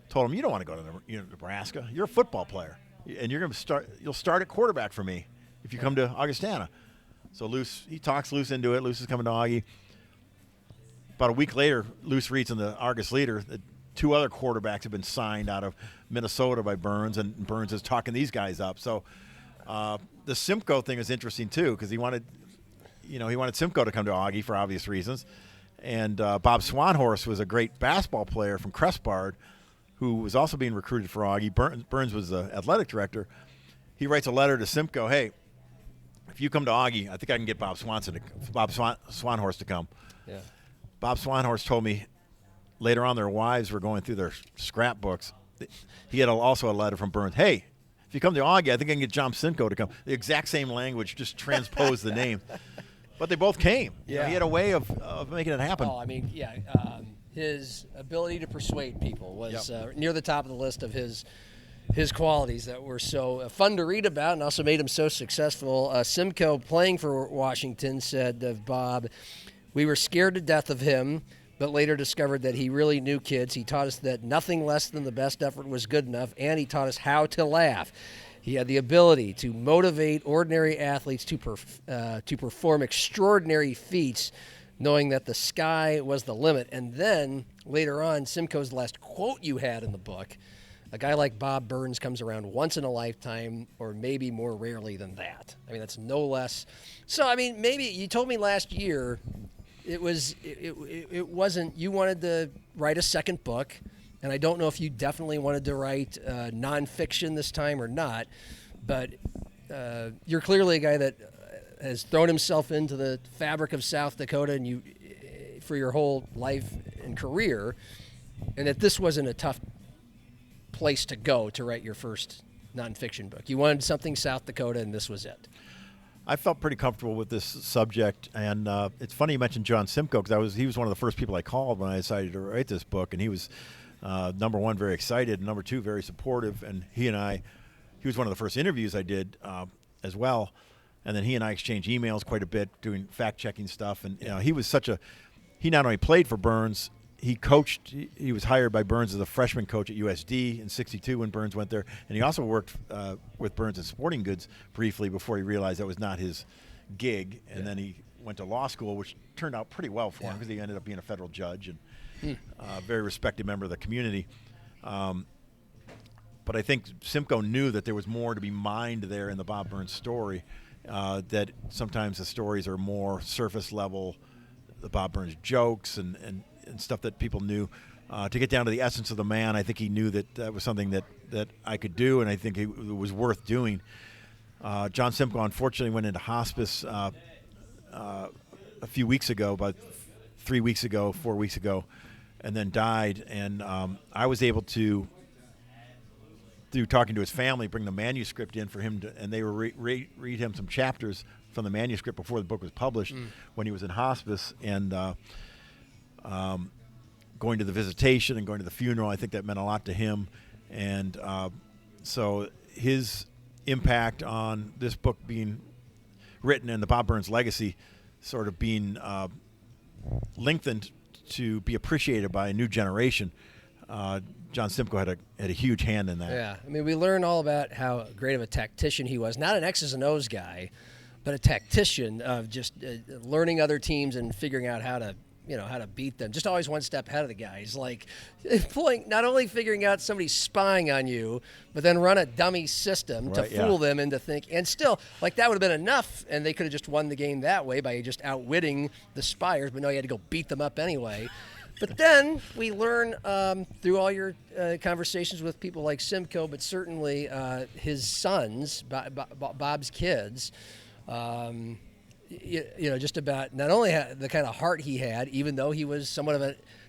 F: told him, "You don't want to go to Nebraska. You're a football player, and you'll start at quarterback for me if you come to Augustana." So he talks Luce into it. Luce is coming to Augie. About a week later, Luce reads in the Argus Leader that 2 other quarterbacks have been signed out of Minnesota by Burns, and Burns is talking these guys up. So the Simcoe thing is interesting too, because he wanted Simcoe to come to Augie for obvious reasons. And Bob Swanhorse was a great basketball player from Crestbard, who was also being recruited for Augie. Burns was the athletic director. He writes a letter to Simcoe, hey, if you come to Augie, I think I can get Bob Swanhorse to come.
A: Yeah.
F: Bob Swanhorse told me later on their wives were going through their scrapbooks. He had also a letter from Burns. Hey, if you come to Augie, I think I can get John Simcoe to come. The exact same language, just transposed the name. But they both came.
A: Yeah.
F: He had a way of making it happen.
A: Oh, I mean, yeah. His ability to persuade people was near the top of the list of his qualities that were so fun to read about and also made him so successful. Simcoe, playing for Washington, said of Bob, "We were scared to death of him, but later discovered that he really knew kids. He taught us that nothing less than the best effort was good enough, and he taught us how to laugh. He had the ability to motivate ordinary athletes to perform extraordinary feats, knowing that the sky was the limit." And then later on, Simcoe's last quote you had in the book, a guy like Bob Burns comes around once in a lifetime, or maybe more rarely than that. I mean, that's no less. So, I mean, maybe you told me last year it wasn't, you wanted to write a second book, and I don't know if you definitely wanted to write nonfiction this time or not, but you're clearly a guy that has thrown himself into the fabric of South Dakota and you for your whole life and career, and that this wasn't a tough place to go to write your first nonfiction book. You wanted something South Dakota, and this was it.
F: I felt pretty comfortable with this subject, and it's funny you mentioned John Simcoe, because he was one of the first people I called when I decided to write this book, and he was number one, very excited, and number two, very supportive, and he was one of the first interviews I did as well, and then he and I exchanged emails quite a bit, doing fact-checking stuff, and he not only played for Burns, he coached. He was hired by Burns as a freshman coach at USD in '62 when Burns went there, and he also worked with Burns at Sporting Goods briefly before he realized that was not his gig, and then he went to law school, which turned out pretty well for him because he ended up being a federal judge and a very respected member of the community. But I think Simcoe knew that there was more to be mined there in the Bob Burns story, that sometimes the stories are more surface level, the Bob Burns jokes and stuff that people knew. To get down to the essence of the man, I think he knew that was something that I could do, and I think it was worth doing. John Simcoe unfortunately went into hospice a few weeks ago, about 4 weeks ago, and then died. And I was able to, through talking to his family, bring the manuscript in for him, and they were read him some chapters from the manuscript before the book was published when he was in hospice. And going to the visitation and going to the funeral, I think that meant a lot to him. And so his impact on this book being written and the Bob Burns legacy sort of being lengthened to be appreciated by a new generation. John Simcoe had a huge hand in that.
A: Yeah, I mean, we learn all about how great of a tactician he was. Not an X's and O's guy, but a tactician of just learning other teams and figuring out how to beat them. Just always one step ahead of the guys. Like not only figuring out somebody's spying on you, but then run a dummy system to fool them into thinking. And still, like, that would have been enough, and they could have just won the game that way by just outwitting the spiers. But no, you had to go beat them up anyway. But then we learn through all your conversations with people like Simcoe, but certainly his sons, Bob's kids, just about not only the kind of heart he had, even though he was somewhat of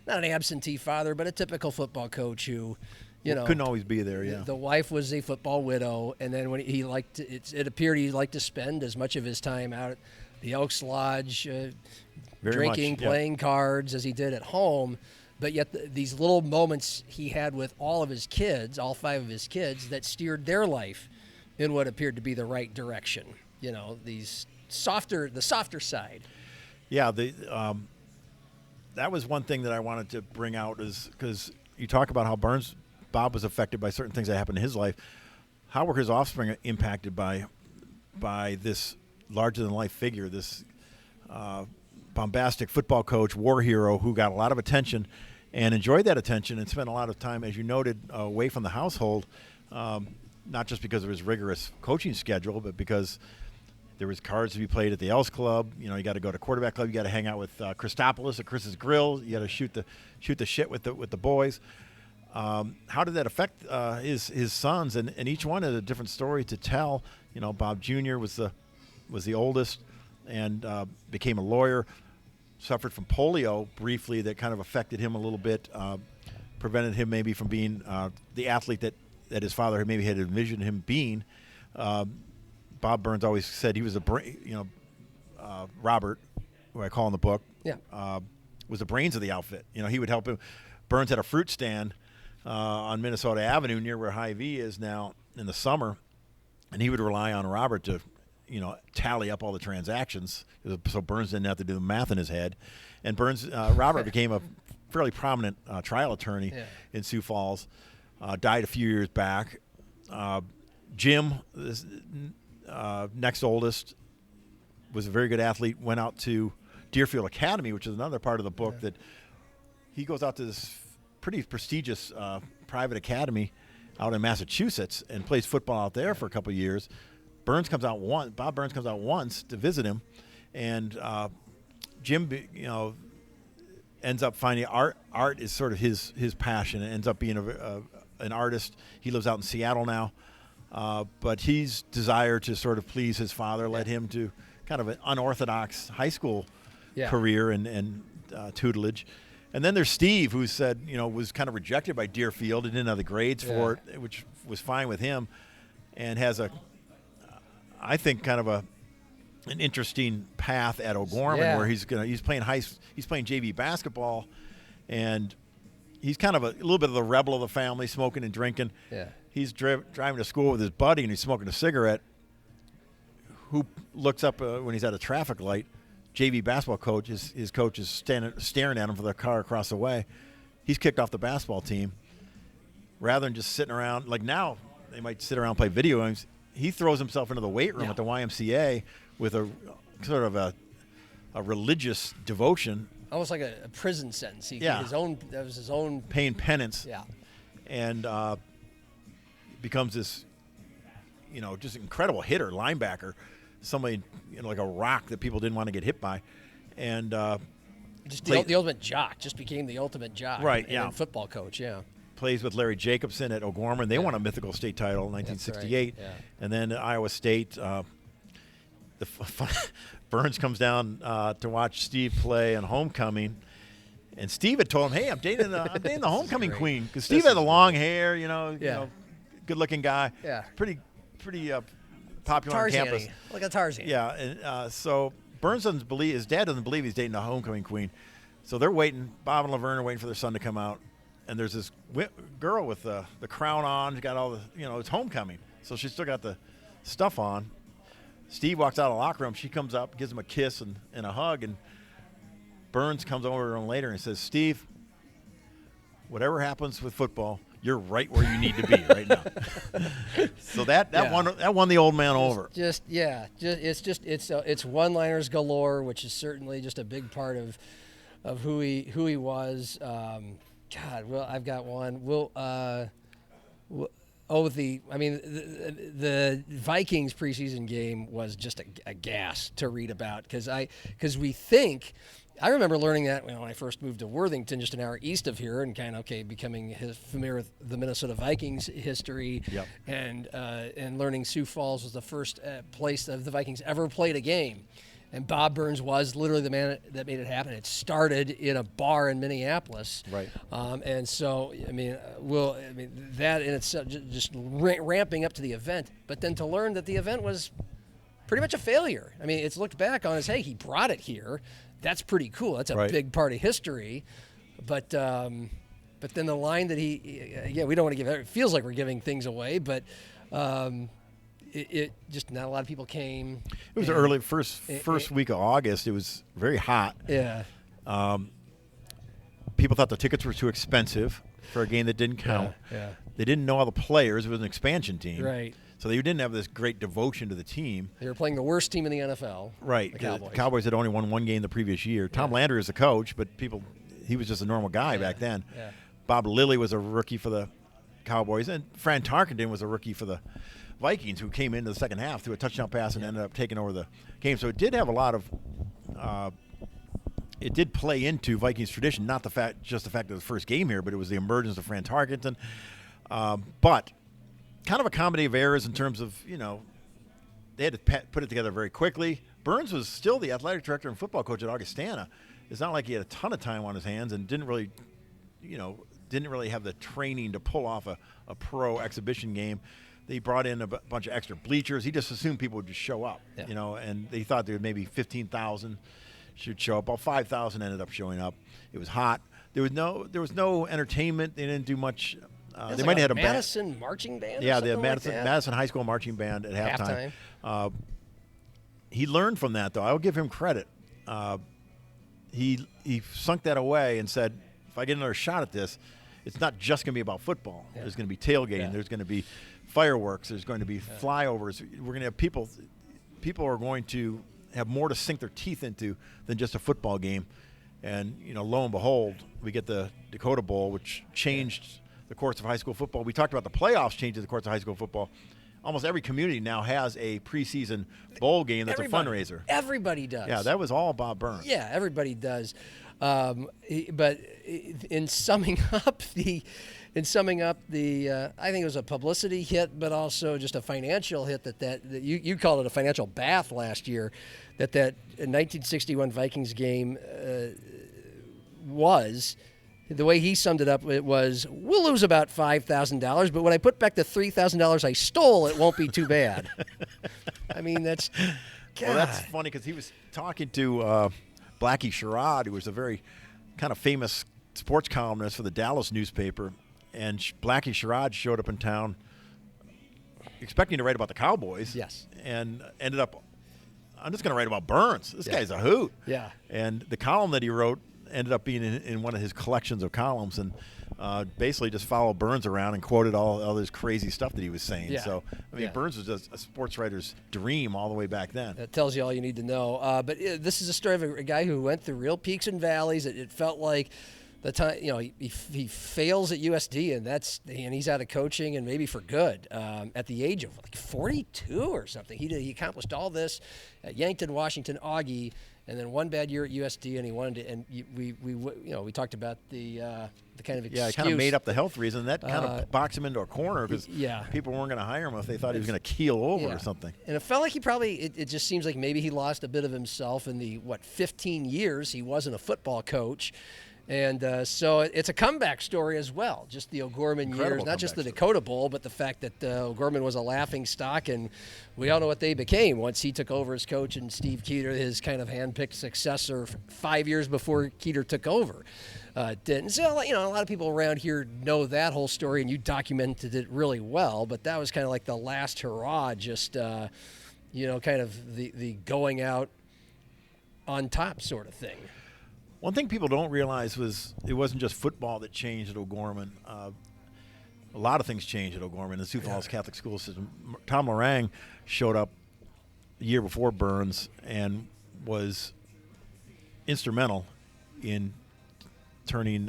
A: not an absentee father, but a typical football coach who,
F: couldn't always be there. Yeah,
A: the wife was a football widow, and then when it appeared he liked to spend as much of his time out at the Elks Lodge, drinking, playing cards as he did at home. But yet these little moments he had with all of his kids, all 5 of his kids, that steered their life in what appeared to be the right direction. The softer side.
F: Yeah, that was one thing that I wanted to bring out, is because you talk about how Bob was affected by certain things that happened in his life. How were his offspring impacted by this larger-than-life figure, this bombastic football coach, war hero, who got a lot of attention and enjoyed that attention and spent a lot of time, as you noted, away from the household, not just because of his rigorous coaching schedule, but because there was cards to be played at the Elks Club. You know, you got to go to quarterback club. You got to hang out with Christopoulos at Chris's Grill. You got to shoot the shit with the boys. How did that affect his sons? And each one had a different story to tell. You know, Bob Jr. was the oldest and became a lawyer. Suffered from polio briefly that kind of affected him a little bit, prevented him maybe from being the athlete that his father maybe had envisioned him being. Bob Burns always said he was Robert, who I call in the book, was the brains of the outfit. You know, he would help him. Burns had a fruit stand on Minnesota Avenue near where Hy-Vee is now in the summer, and he would rely on Robert to, you know, tally up all the transactions so Burns didn't have to do the math in his head. And Robert became a fairly prominent trial attorney in Sioux Falls, died a few years back. Jim, next oldest, was a very good athlete, went out to Deerfield Academy, which is another part of the book that he goes out to this pretty prestigious private academy out in Massachusetts and plays football out there for a couple of years. Bob Burns comes out once to visit him, and Jim, you know, ends up finding art is sort of his passion, and ends up being an artist. He lives out in Seattle now, but his desire to sort of please his father led him to kind of an unorthodox high school career and tutelage. And then there's Steve, who said, you know, was kind of rejected by Deerfield and didn't have the grades for it, which was fine with him, and has I think kind of an interesting path at O'Gorman where he's playing JV basketball, and he's kind of a little bit of the rebel of the family, smoking and drinking. Yeah. He's driving to school with his buddy, and he's smoking a cigarette. Who looks up when he's at a traffic light? JV basketball coach, his coach is staring at him from the car across the way. He's kicked off the basketball team. Rather than just sitting around, like now they might sit around and play video games, he throws himself into the weight room at the YMCA with a sort of a religious devotion.
A: Almost like a prison sentence. That was his own
F: paying penance.
A: Yeah.
F: And becomes this, you know, just incredible hitter, linebacker, somebody, you know, like a rock that people didn't want to get hit by. And
A: just the ultimate jock, just became the ultimate jock.
F: Right,
A: and football coach,
F: Plays with Larry Jacobson at O'Gorman. They won a mythical state title in 1968. Right. And then at Iowa State, Burns comes down to watch Steve play on homecoming. And Steve had told him, "Hey, I'm dating the homecoming queen," because Steve had the long hair, you know, good-looking guy, pretty popular on campus,
A: like a Tarzan.
F: Yeah, and so Burns doesn't believe, his dad doesn't believe he's dating the homecoming queen, so they're waiting. Bob and Laverne are waiting for their son to come out, and there's this girl with the crown on. She's got all the, you know, it's homecoming, so she's still got the stuff on. Steve walks out of the locker room. She comes up, gives him a kiss and a hug, and Burns comes over to him later and says, "Steve, whatever happens with football, you're right where you need to be right now." So that won the old man over.
A: It's one-liners galore, which is certainly just a big part of who he was. I've got one. The Vikings preseason game was just a gas to read about because we think. I remember learning that when I first moved to Worthington, just an hour east of here, and kind of becoming familiar with the Minnesota Vikings history, and learning Sioux Falls was the first place that the Vikings ever played a game, and Bob Burns was literally the man that made it happen. It started in a bar in Minneapolis,
F: right?
A: And so that in itself just ramping up to the event, but then to learn that the event was pretty much a failure. I mean, it's looked back on as, hey, he brought it here. That's pretty cool. That's a big part of history. But then the line that we don't want to give it feels like we're giving things away, but it just not a lot of people came.
F: It was early first week of August. It was very hot.
A: Yeah.
F: People thought the tickets were too expensive for a game that didn't count.
A: Yeah.
F: They didn't know all the players. It was an expansion team.
A: Right.
F: So they didn't have this great devotion to the team.
A: They were playing the worst team in the NFL.
F: Right.
A: The Cowboys.
F: The Cowboys had only won one game the previous year. Tom Landry was the coach, but he was just a normal guy back then.
A: Yeah.
F: Bob Lilly was a rookie for the Cowboys, and Fran Tarkenton was a rookie for the Vikings, who came into the second half threw a touchdown pass and ended up taking over the game. So it did have a lot of it did play into Vikings tradition, not just the fact that it was the first game here, but it was the emergence of Fran Tarkenton. But kind of a comedy of errors in terms of, they had to put it together very quickly. Burns was still the athletic director and football coach at Augustana. It's not like he had a ton of time on his hands and didn't really have the training to pull off a pro exhibition game. They brought in a bunch of extra bleachers. He just assumed people would just show up, and they thought there would maybe 15,000 should show up. About 5,000 ended up showing up. It was hot. There was no entertainment. They didn't do much. They might have had a
A: Madison marching band.
F: Yeah,
A: the
F: Madison High School marching band at halftime. He learned from that, though. I'll give him credit. He sunk that away and said, if I get another shot at this, it's not just going to be about football. Yeah. There's going to be tailgating. Yeah. There's going to be fireworks. There's going to be flyovers. We're going to have people are going to have more to sink their teeth into than just a football game. And, lo and behold, we get the Dakota Bowl, which changed the course of high school football. We talked about the playoffs changing the course of high school football. Almost every community now has a preseason bowl game that's a fundraiser.
A: Everybody does.
F: Yeah, that was all Bob Burns.
A: Yeah, everybody does. But in summing up the, I think it was a publicity hit, but also just a financial hit that you called it a financial bath last year, that 1961 Vikings game was. The way he summed it up, it was, we'll lose about $5,000, but when I put back the $3,000 I stole, it won't be too bad. I mean, that's... God.
F: Well, that's funny because he was talking to Blackie Sherrod, who was a very kind of famous sports columnist for the Dallas newspaper, and Blackie Sherrod showed up in town expecting to write about the Cowboys.
A: Yes.
F: And ended up, I'm just going to write about Burns. This guy's a hoot.
A: Yeah.
F: And the column that he wrote ended up being in one of his collections of columns, and basically just followed Burns around and quoted all this crazy stuff that he was saying.
A: Yeah.
F: So, Burns was just a sports writer's dream all the way back then.
A: That tells you all you need to know. But this is a story of a guy who went through real peaks and valleys. It felt like the time, he fails at USD, and he's out of coaching, and maybe for good, at the age of like 42 or something. He accomplished all this at Yankton, Washington, Augie, and then one bad year at USD, and he wanted to. And we talked about the kind of excuse.
F: Yeah, he kind of made up the health reason. That kind of boxed him into a corner because people weren't going to hire him if they thought he was going to keel over or something.
A: And it felt like he probably. It just seems like maybe he lost a bit of himself in the 15 years he wasn't a football coach. And so it's a comeback story as well. Just the O'Gorman years, not just the Dakota Bowl, but the fact that O'Gorman was a laughing stock, and we all know what they became once he took over as coach and Steve Keeter, his kind of handpicked successor 5 years before Keeter took over. Didn't. So, a lot of people around here know that whole story, and you documented it really well, but that was kind of like the last hurrah, just, kind of the going out on top sort of thing.
F: One thing people don't realize was it wasn't just football that changed at O'Gorman. A lot of things changed at O'Gorman, the Sioux Falls Catholic school system. Tom Lorang showed up the year before Burns and was instrumental in turning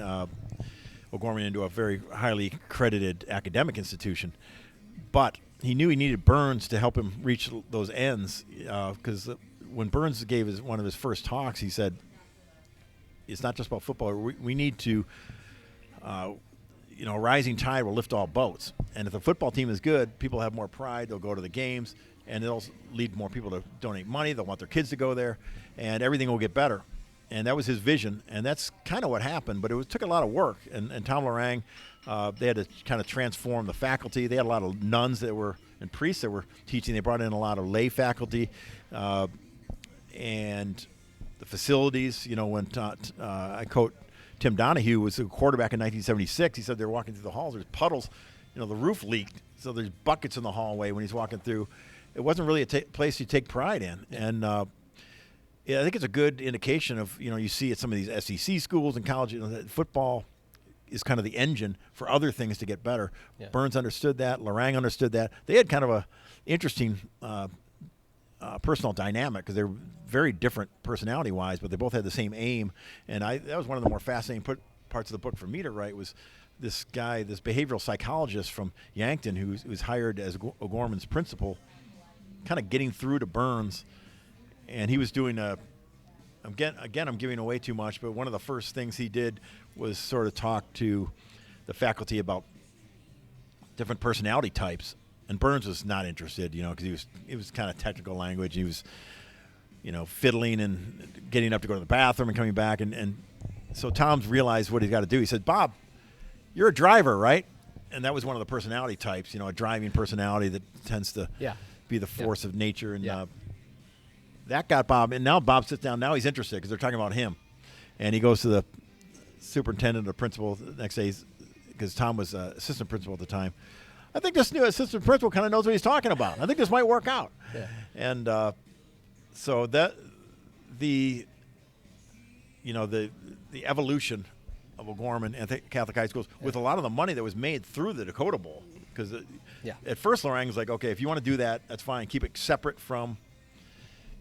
F: O'Gorman into a very highly credited academic institution. But he knew he needed Burns to help him reach those ends, because when Burns gave one of his first talks, he said, it's not just about football. We need to, a rising tide will lift all boats. And if the football team is good, people have more pride. They'll go to the games, and it'll lead more people to donate money. They'll want their kids to go there, and everything will get better. And that was his vision, and that's kind of what happened. But took a lot of work. And Tom Lorang, they had to kind of transform the faculty. They had a lot of nuns and priests that were teaching. They brought in a lot of lay faculty, and the facilities, when I quote Tim Donahue was a quarterback in 1976. He said they were walking through the halls. There's puddles. The roof leaked, so there's buckets in the hallway when he's walking through. It wasn't really a place you take pride in. And I think it's a good indication of, you see at some of these SEC schools and college, that football is kind of the engine for other things to get better.
A: Yeah.
F: Burns understood that. Lorang understood that. They had kind of a interesting personal dynamic because they're very different personality-wise, but they both had the same aim. And that was one of the more fascinating parts of the book for me to write was this guy, this behavioral psychologist from Yankton who was hired as O'Gorman's principal, kind of getting through to Burns. And he was doing I'm giving away too much, but one of the first things he did was sort of talk to the faculty about different personality types. And Burns was not interested, because it was kind of technical language. He was, fiddling and getting up to go to the bathroom and coming back. And so Tom's realized what he's got to do. He said, Bob, you're a driver, right? And that was one of the personality types, a driving personality that tends to be the force of nature. And that got Bob. And now Bob sits down. Now he's interested because they're talking about him. And he goes to the superintendent or principal the next day because Tom was assistant principal at the time. I think this new assistant principal kind of knows what he's talking about. I think this might work out. Yeah. And so that the evolution of O'Gorman and Catholic high schools with a lot of the money that was made through the Dakota Bowl. Because at first Lorang was like, okay, if you want to do that, that's fine. Keep it separate from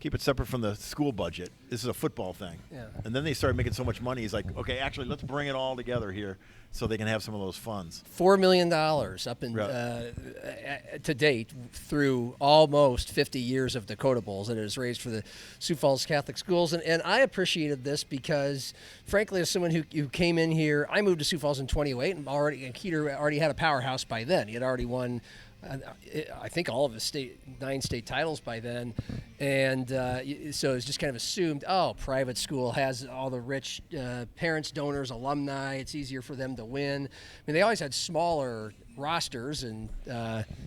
F: the school budget. This is a football thing. Yeah. And then they started making so much money. He's like, okay, actually, let's bring it all together here so they can have some of those funds.
A: $4 million up in to date through almost 50 years of Dakota Bowls that it has raised for the Sioux Falls Catholic schools. And I appreciated this because, frankly, as someone who came in here, I moved to Sioux Falls in 2008, and Keeter already had a powerhouse by then. He had already won I think all of his 9 state titles by then, and so it's just kind of assumed, private school has all the rich parents, donors, alumni. It's easier for them to win. I mean, they always had smaller rosters, and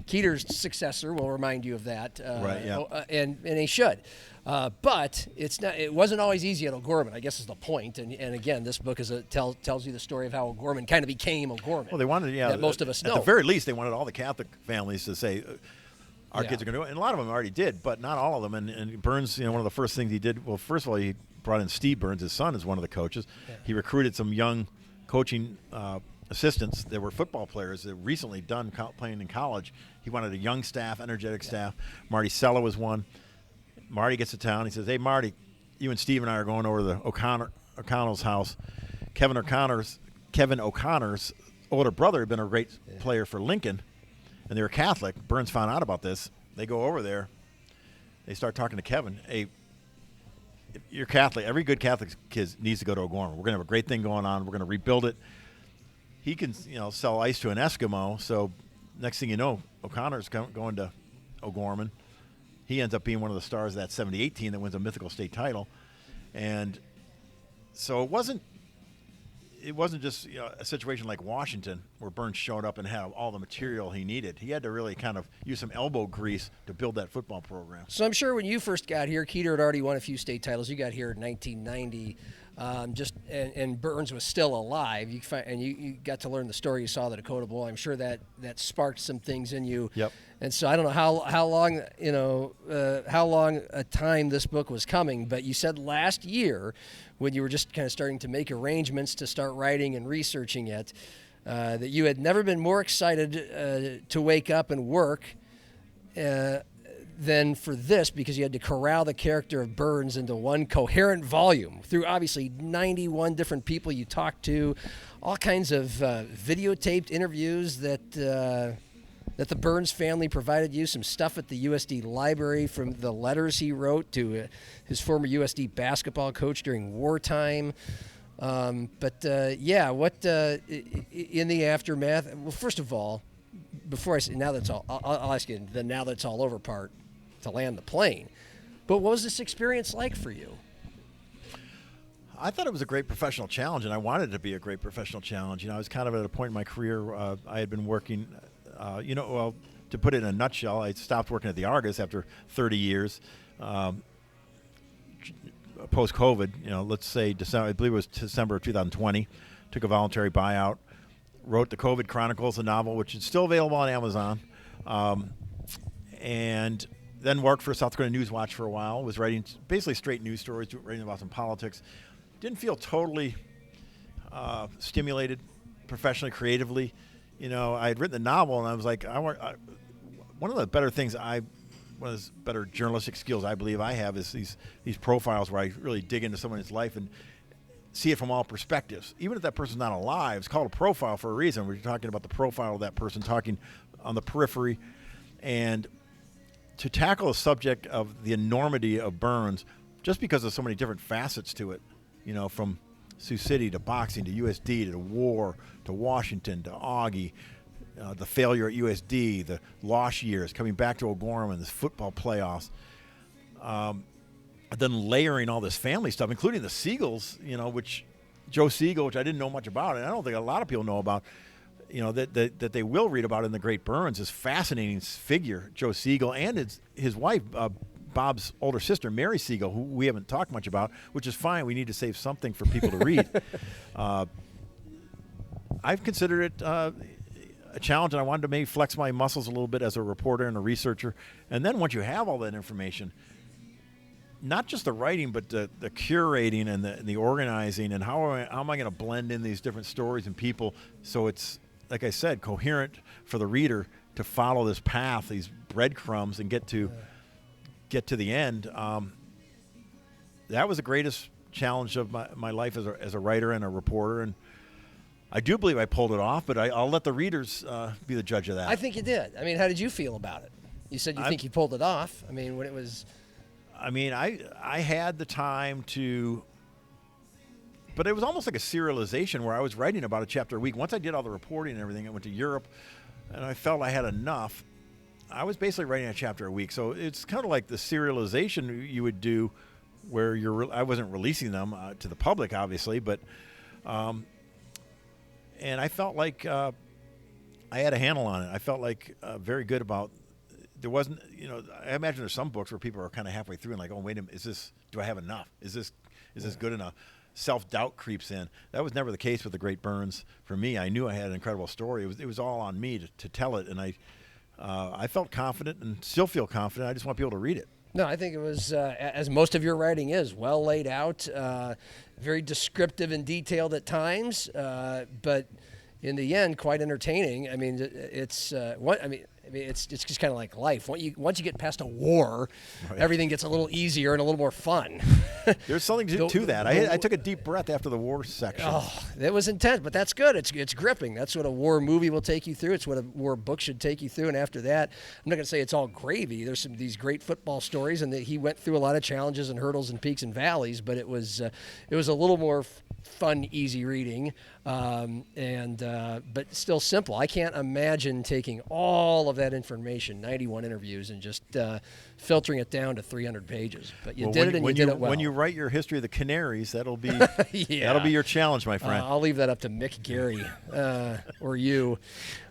A: Keeter's successor will remind you of that.
F: Right. Yeah.
A: And he should. But it wasn't always easy at O'Gorman, I guess is the point. And again, this book tells you the story of how O'Gorman kind of became O'Gorman.
F: Well, they wanted,
A: that most of us know.
F: At the very least, they wanted all the Catholic families to say, our kids are going to do it. And a lot of them already did, but not all of them. And Burns, one of the first things he did, well, first of all, he brought in Steve Burns, his son, as one of the coaches. Yeah. He recruited some young coaching assistants that were football players that recently done playing in college. He wanted a young staff, energetic staff. Marty Sella was one. Marty gets to town. He says, hey, Marty, you and Steve and I are going over to the O'Connell's house. Kevin O'Connor's older brother had been a great player for Lincoln, and they were Catholic. Burns found out about this. They go over there. They start talking to Kevin. Hey, if you're Catholic. Every good Catholic kid needs to go to O'Gorman. We're going to have a great thing going on. We're going to rebuild it. He can, sell ice to an Eskimo. So next thing you know, O'Connor's going to O'Gorman. He ends up being one of the stars of that 78 team that wins a mythical state title. And so it wasn't just a situation like Washington where Burns showed up and had all the material he needed. He had to really kind of use some elbow grease to build that football program.
A: So I'm sure when you first got here, Keeter had already won a few state titles. You got here in 1990. And Burns was still alive. You got to learn the story. You saw the Dakota Bowl. I'm sure that sparked some things in you.
F: Yep.
A: And so I don't know how long a time this book was coming, but you said last year when you were just kind of starting to make arrangements to start writing and researching it, that you had never been more excited to wake up and work than for this, because you had to corral the character of Burns into one coherent volume through obviously 91 different people you talked to, all kinds of videotaped interviews that the Burns family provided you, some stuff at the USD library from the letters he wrote to his former USD basketball coach during wartime. What in the aftermath? Well, first of all, before I say now that's all, I'll ask you the now that's all over part to land the plane. But what was this experience like for you?
F: I thought it was a great professional challenge, and I wanted it to be a great professional challenge. I was kind of at a point in my career, I had been working, to put it in a nutshell, I stopped working at the Argus after 30 years. Post-COVID, let's say December, I believe it was December of 2020, took a voluntary buyout, wrote the COVID Chronicles, a novel, which is still available on Amazon, and then worked for South Dakota News Watch for a while, was writing basically straight news stories, writing about some politics. Didn't feel totally stimulated professionally, creatively. I had written the novel, and I was like, one of the better things one of the better journalistic skills I believe I have is these profiles where I really dig into someone's life and see it from all perspectives. Even if that person's not alive, it's called a profile for a reason. We're talking about the profile of that person, talking on the periphery. And to tackle a subject of the enormity of burns, just because there's so many different facets to it, from Sioux City to boxing to USD to the war to Washington to Augie, the failure at USD, the lost years, coming back to O'Gorman, this football playoffs, then layering all this family stuff, including the Seagulls, which Joe Siegel, which I didn't know much about, and I don't think a lot of people know about, that they will read about in The Great Burns, this fascinating figure, Joe Siegel, and his wife, Bob's older sister, Mary Siegel, who we haven't talked much about, which is fine. We need to save something for people to read. I've considered it a challenge, and I wanted to maybe flex my muscles a little bit as a reporter and a researcher. And then once you have all that information, not just the writing, but the curating and the organizing, and how am I going to blend in these different stories and people so it's, like I said, coherent for the reader to follow this path, these breadcrumbs, and get to the end. That was the greatest challenge of my life as a writer and a reporter, and I do believe I pulled it off, but I'll let the readers be the judge of that.
A: I think you did. I mean, how did you feel about it? You said you think you pulled it off. I mean, when it was...
F: I had the time to, but it was almost like a serialization where I was writing about a chapter a week. Once I did all the reporting and everything, I went to Europe, and I felt I had enough. I was basically writing a chapter a week. So it's kind of like the serialization you would do where I wasn't releasing them to the public, obviously, but and I felt like I had a handle on it. I felt like very good about. There wasn't, I imagine there's some books where people are kind of halfway through and like, oh, wait a minute, do I have enough? Is this good enough? Self-doubt creeps in. That was never the case with The Great Burns for me. I knew I had an incredible story. It was all on me to tell it, and I felt confident and still feel confident. I just want people to read it.
A: No, I think it was, as most of your writing is, well laid out, very descriptive and detailed at times, but in the end, quite entertaining. I mean, it's just kind of like life. Once you get past a war, everything gets a little easier and a little more fun.
F: There's something to that. I took a deep breath after the war section.
A: Oh, it was intense, but that's good. It's gripping. That's what a war movie will take you through. It's what a war book should take you through. And after that, I'm not going to say it's all gravy. There's these great football stories, and that he went through a lot of challenges and hurdles and peaks and valleys. But it was a little more fun, easy reading, but still simple. I can't imagine taking all of that information, 91 interviews, and just filtering it down to 300 pages. But you did it, and you did it well.
F: When you write your history of the Canaries, that'll be
A: yeah.
F: That'll be your challenge, my friend.
A: I'll leave that up to Mick Gary or you.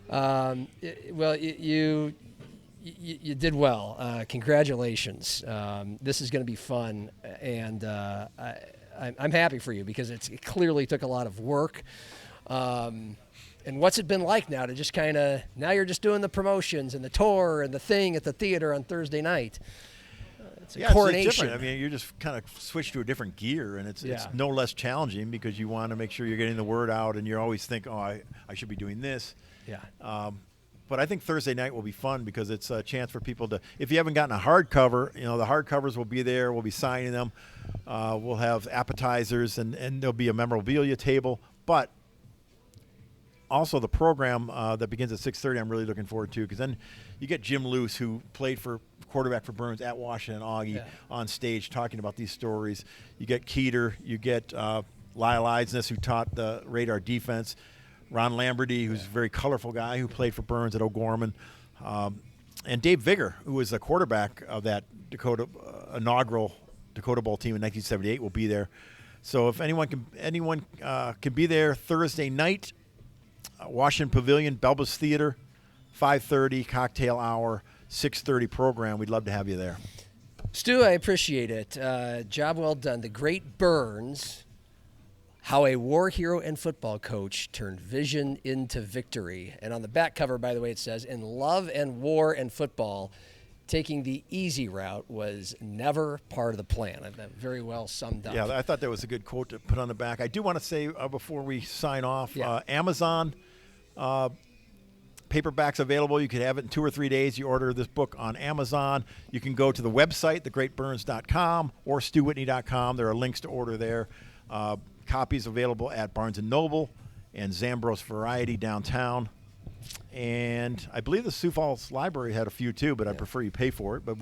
A: Well, you did well. Congratulations. This is going to be fun, and I'm happy for you because it clearly took a lot of work. And what's it been like now to just kind of, now you're just doing the promotions and the tour and the thing at the theater on Thursday night? It's a coronation.
F: It's different. I mean, you just kind of switch to a different gear, and it's no less challenging because you want to make sure you're getting the word out, and you always think, oh, I should be doing this.
A: Yeah.
F: But I think Thursday night will be fun because it's a chance for people to, if you haven't gotten a hardcover, the hardcovers will be there. We'll be signing them. We'll have appetizers, and there'll be a memorabilia table. But also the program that begins at 6:30, I'm really looking forward to, because then you get Jim Luce, who played for quarterback for Burns at Washington, Augie, on stage talking about these stories. You get Keeter. You get Lyle Eisness, who taught the radar defense. Ron Lamberty, who's a very colorful guy who played for Burns at O'Gorman. And Dave Vigor, who was the quarterback of that inaugural Dakota Bowl team in 1978, will be there. So if anyone can be there Thursday night, Washington Pavilion, Belbus Theater, 5:30 cocktail hour, 6:30 program. We'd love to have you there.
A: Stu, I appreciate it. Job well done. The Great Burns, How a War Hero and Football Coach Turned Vision into Victory. And on the back cover, by the way, it says, in love and war and football, taking the easy route was never part of the plan. That very well summed up.
F: Yeah, I thought that was a good quote to put on the back. I do want to say before we sign off, Amazon paperback's available. You could have it in 2 or 3 days. You order this book on Amazon. You can go to the website, thegreatburns.com or stewhitney.com. There are links to order there. Copies available at Barnes & Noble and Zambros Variety downtown. And I believe the Sioux Falls Library had a few too, but I prefer you pay for it. But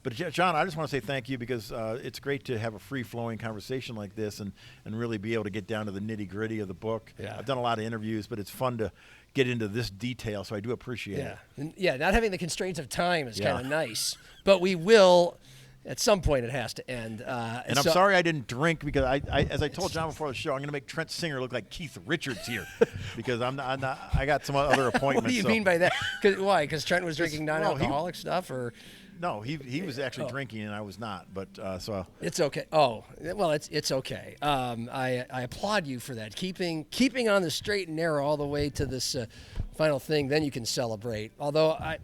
F: But John, I just want to say thank you because it's great to have a free-flowing conversation like this and really be able to get down to the nitty-gritty of the book.
A: Yeah.
F: I've done a lot of interviews, but it's fun to get into this detail, so I do appreciate it.
A: And not having the constraints of time is kind of nice, but we will. At some point, it has to end.
F: And I'm sorry I didn't drink because as I told John before the show, I'm going to make Trent Singer look like Keith Richards here because I'm not. I got some other appointments.
A: What do you mean by that? Why? Because Trent was drinking non-alcoholic stuff, or?
F: No, he was actually drinking and I was not. But so
A: it's okay. Oh, well, it's okay. I applaud you for that. Keeping on the straight and narrow all the way to this final thing. Then you can celebrate. Although I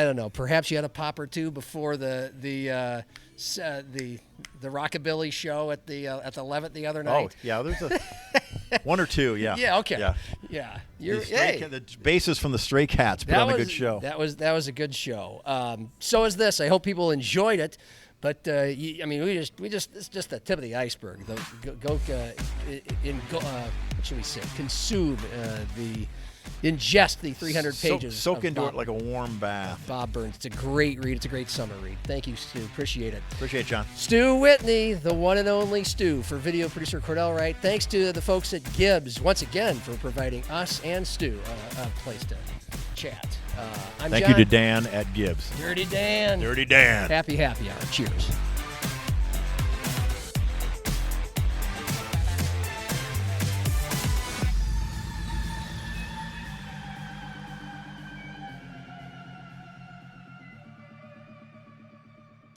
A: don't know. Perhaps you had a pop or two before the rockabilly show at the Levitt the other night.
F: Oh yeah, there's a one or two. Yeah.
A: Yeah. Okay.
F: Yeah.
A: The
F: the bassist from the Stray Cats put on a good show.
A: That was a good show. So is this. I hope people enjoyed it. But it's just the tip of the iceberg. What should we say? Consume ingest the 300 pages.
F: Soak into it like a warm bath.
A: Bob Burns. It's a great read. It's a great summer read. Thank you, Stu. Appreciate it.
F: Appreciate it, John.
A: Stu Whitney, the one and only Stu, for video producer Cordell Wright. Thanks to the folks at Gibs once again for providing us and Stu a place to chat. I'm
F: Thank
A: John.
F: you to Dan at Gibs.
A: Dirty Dan.
F: Dirty Dan.
A: Happy hour. Cheers.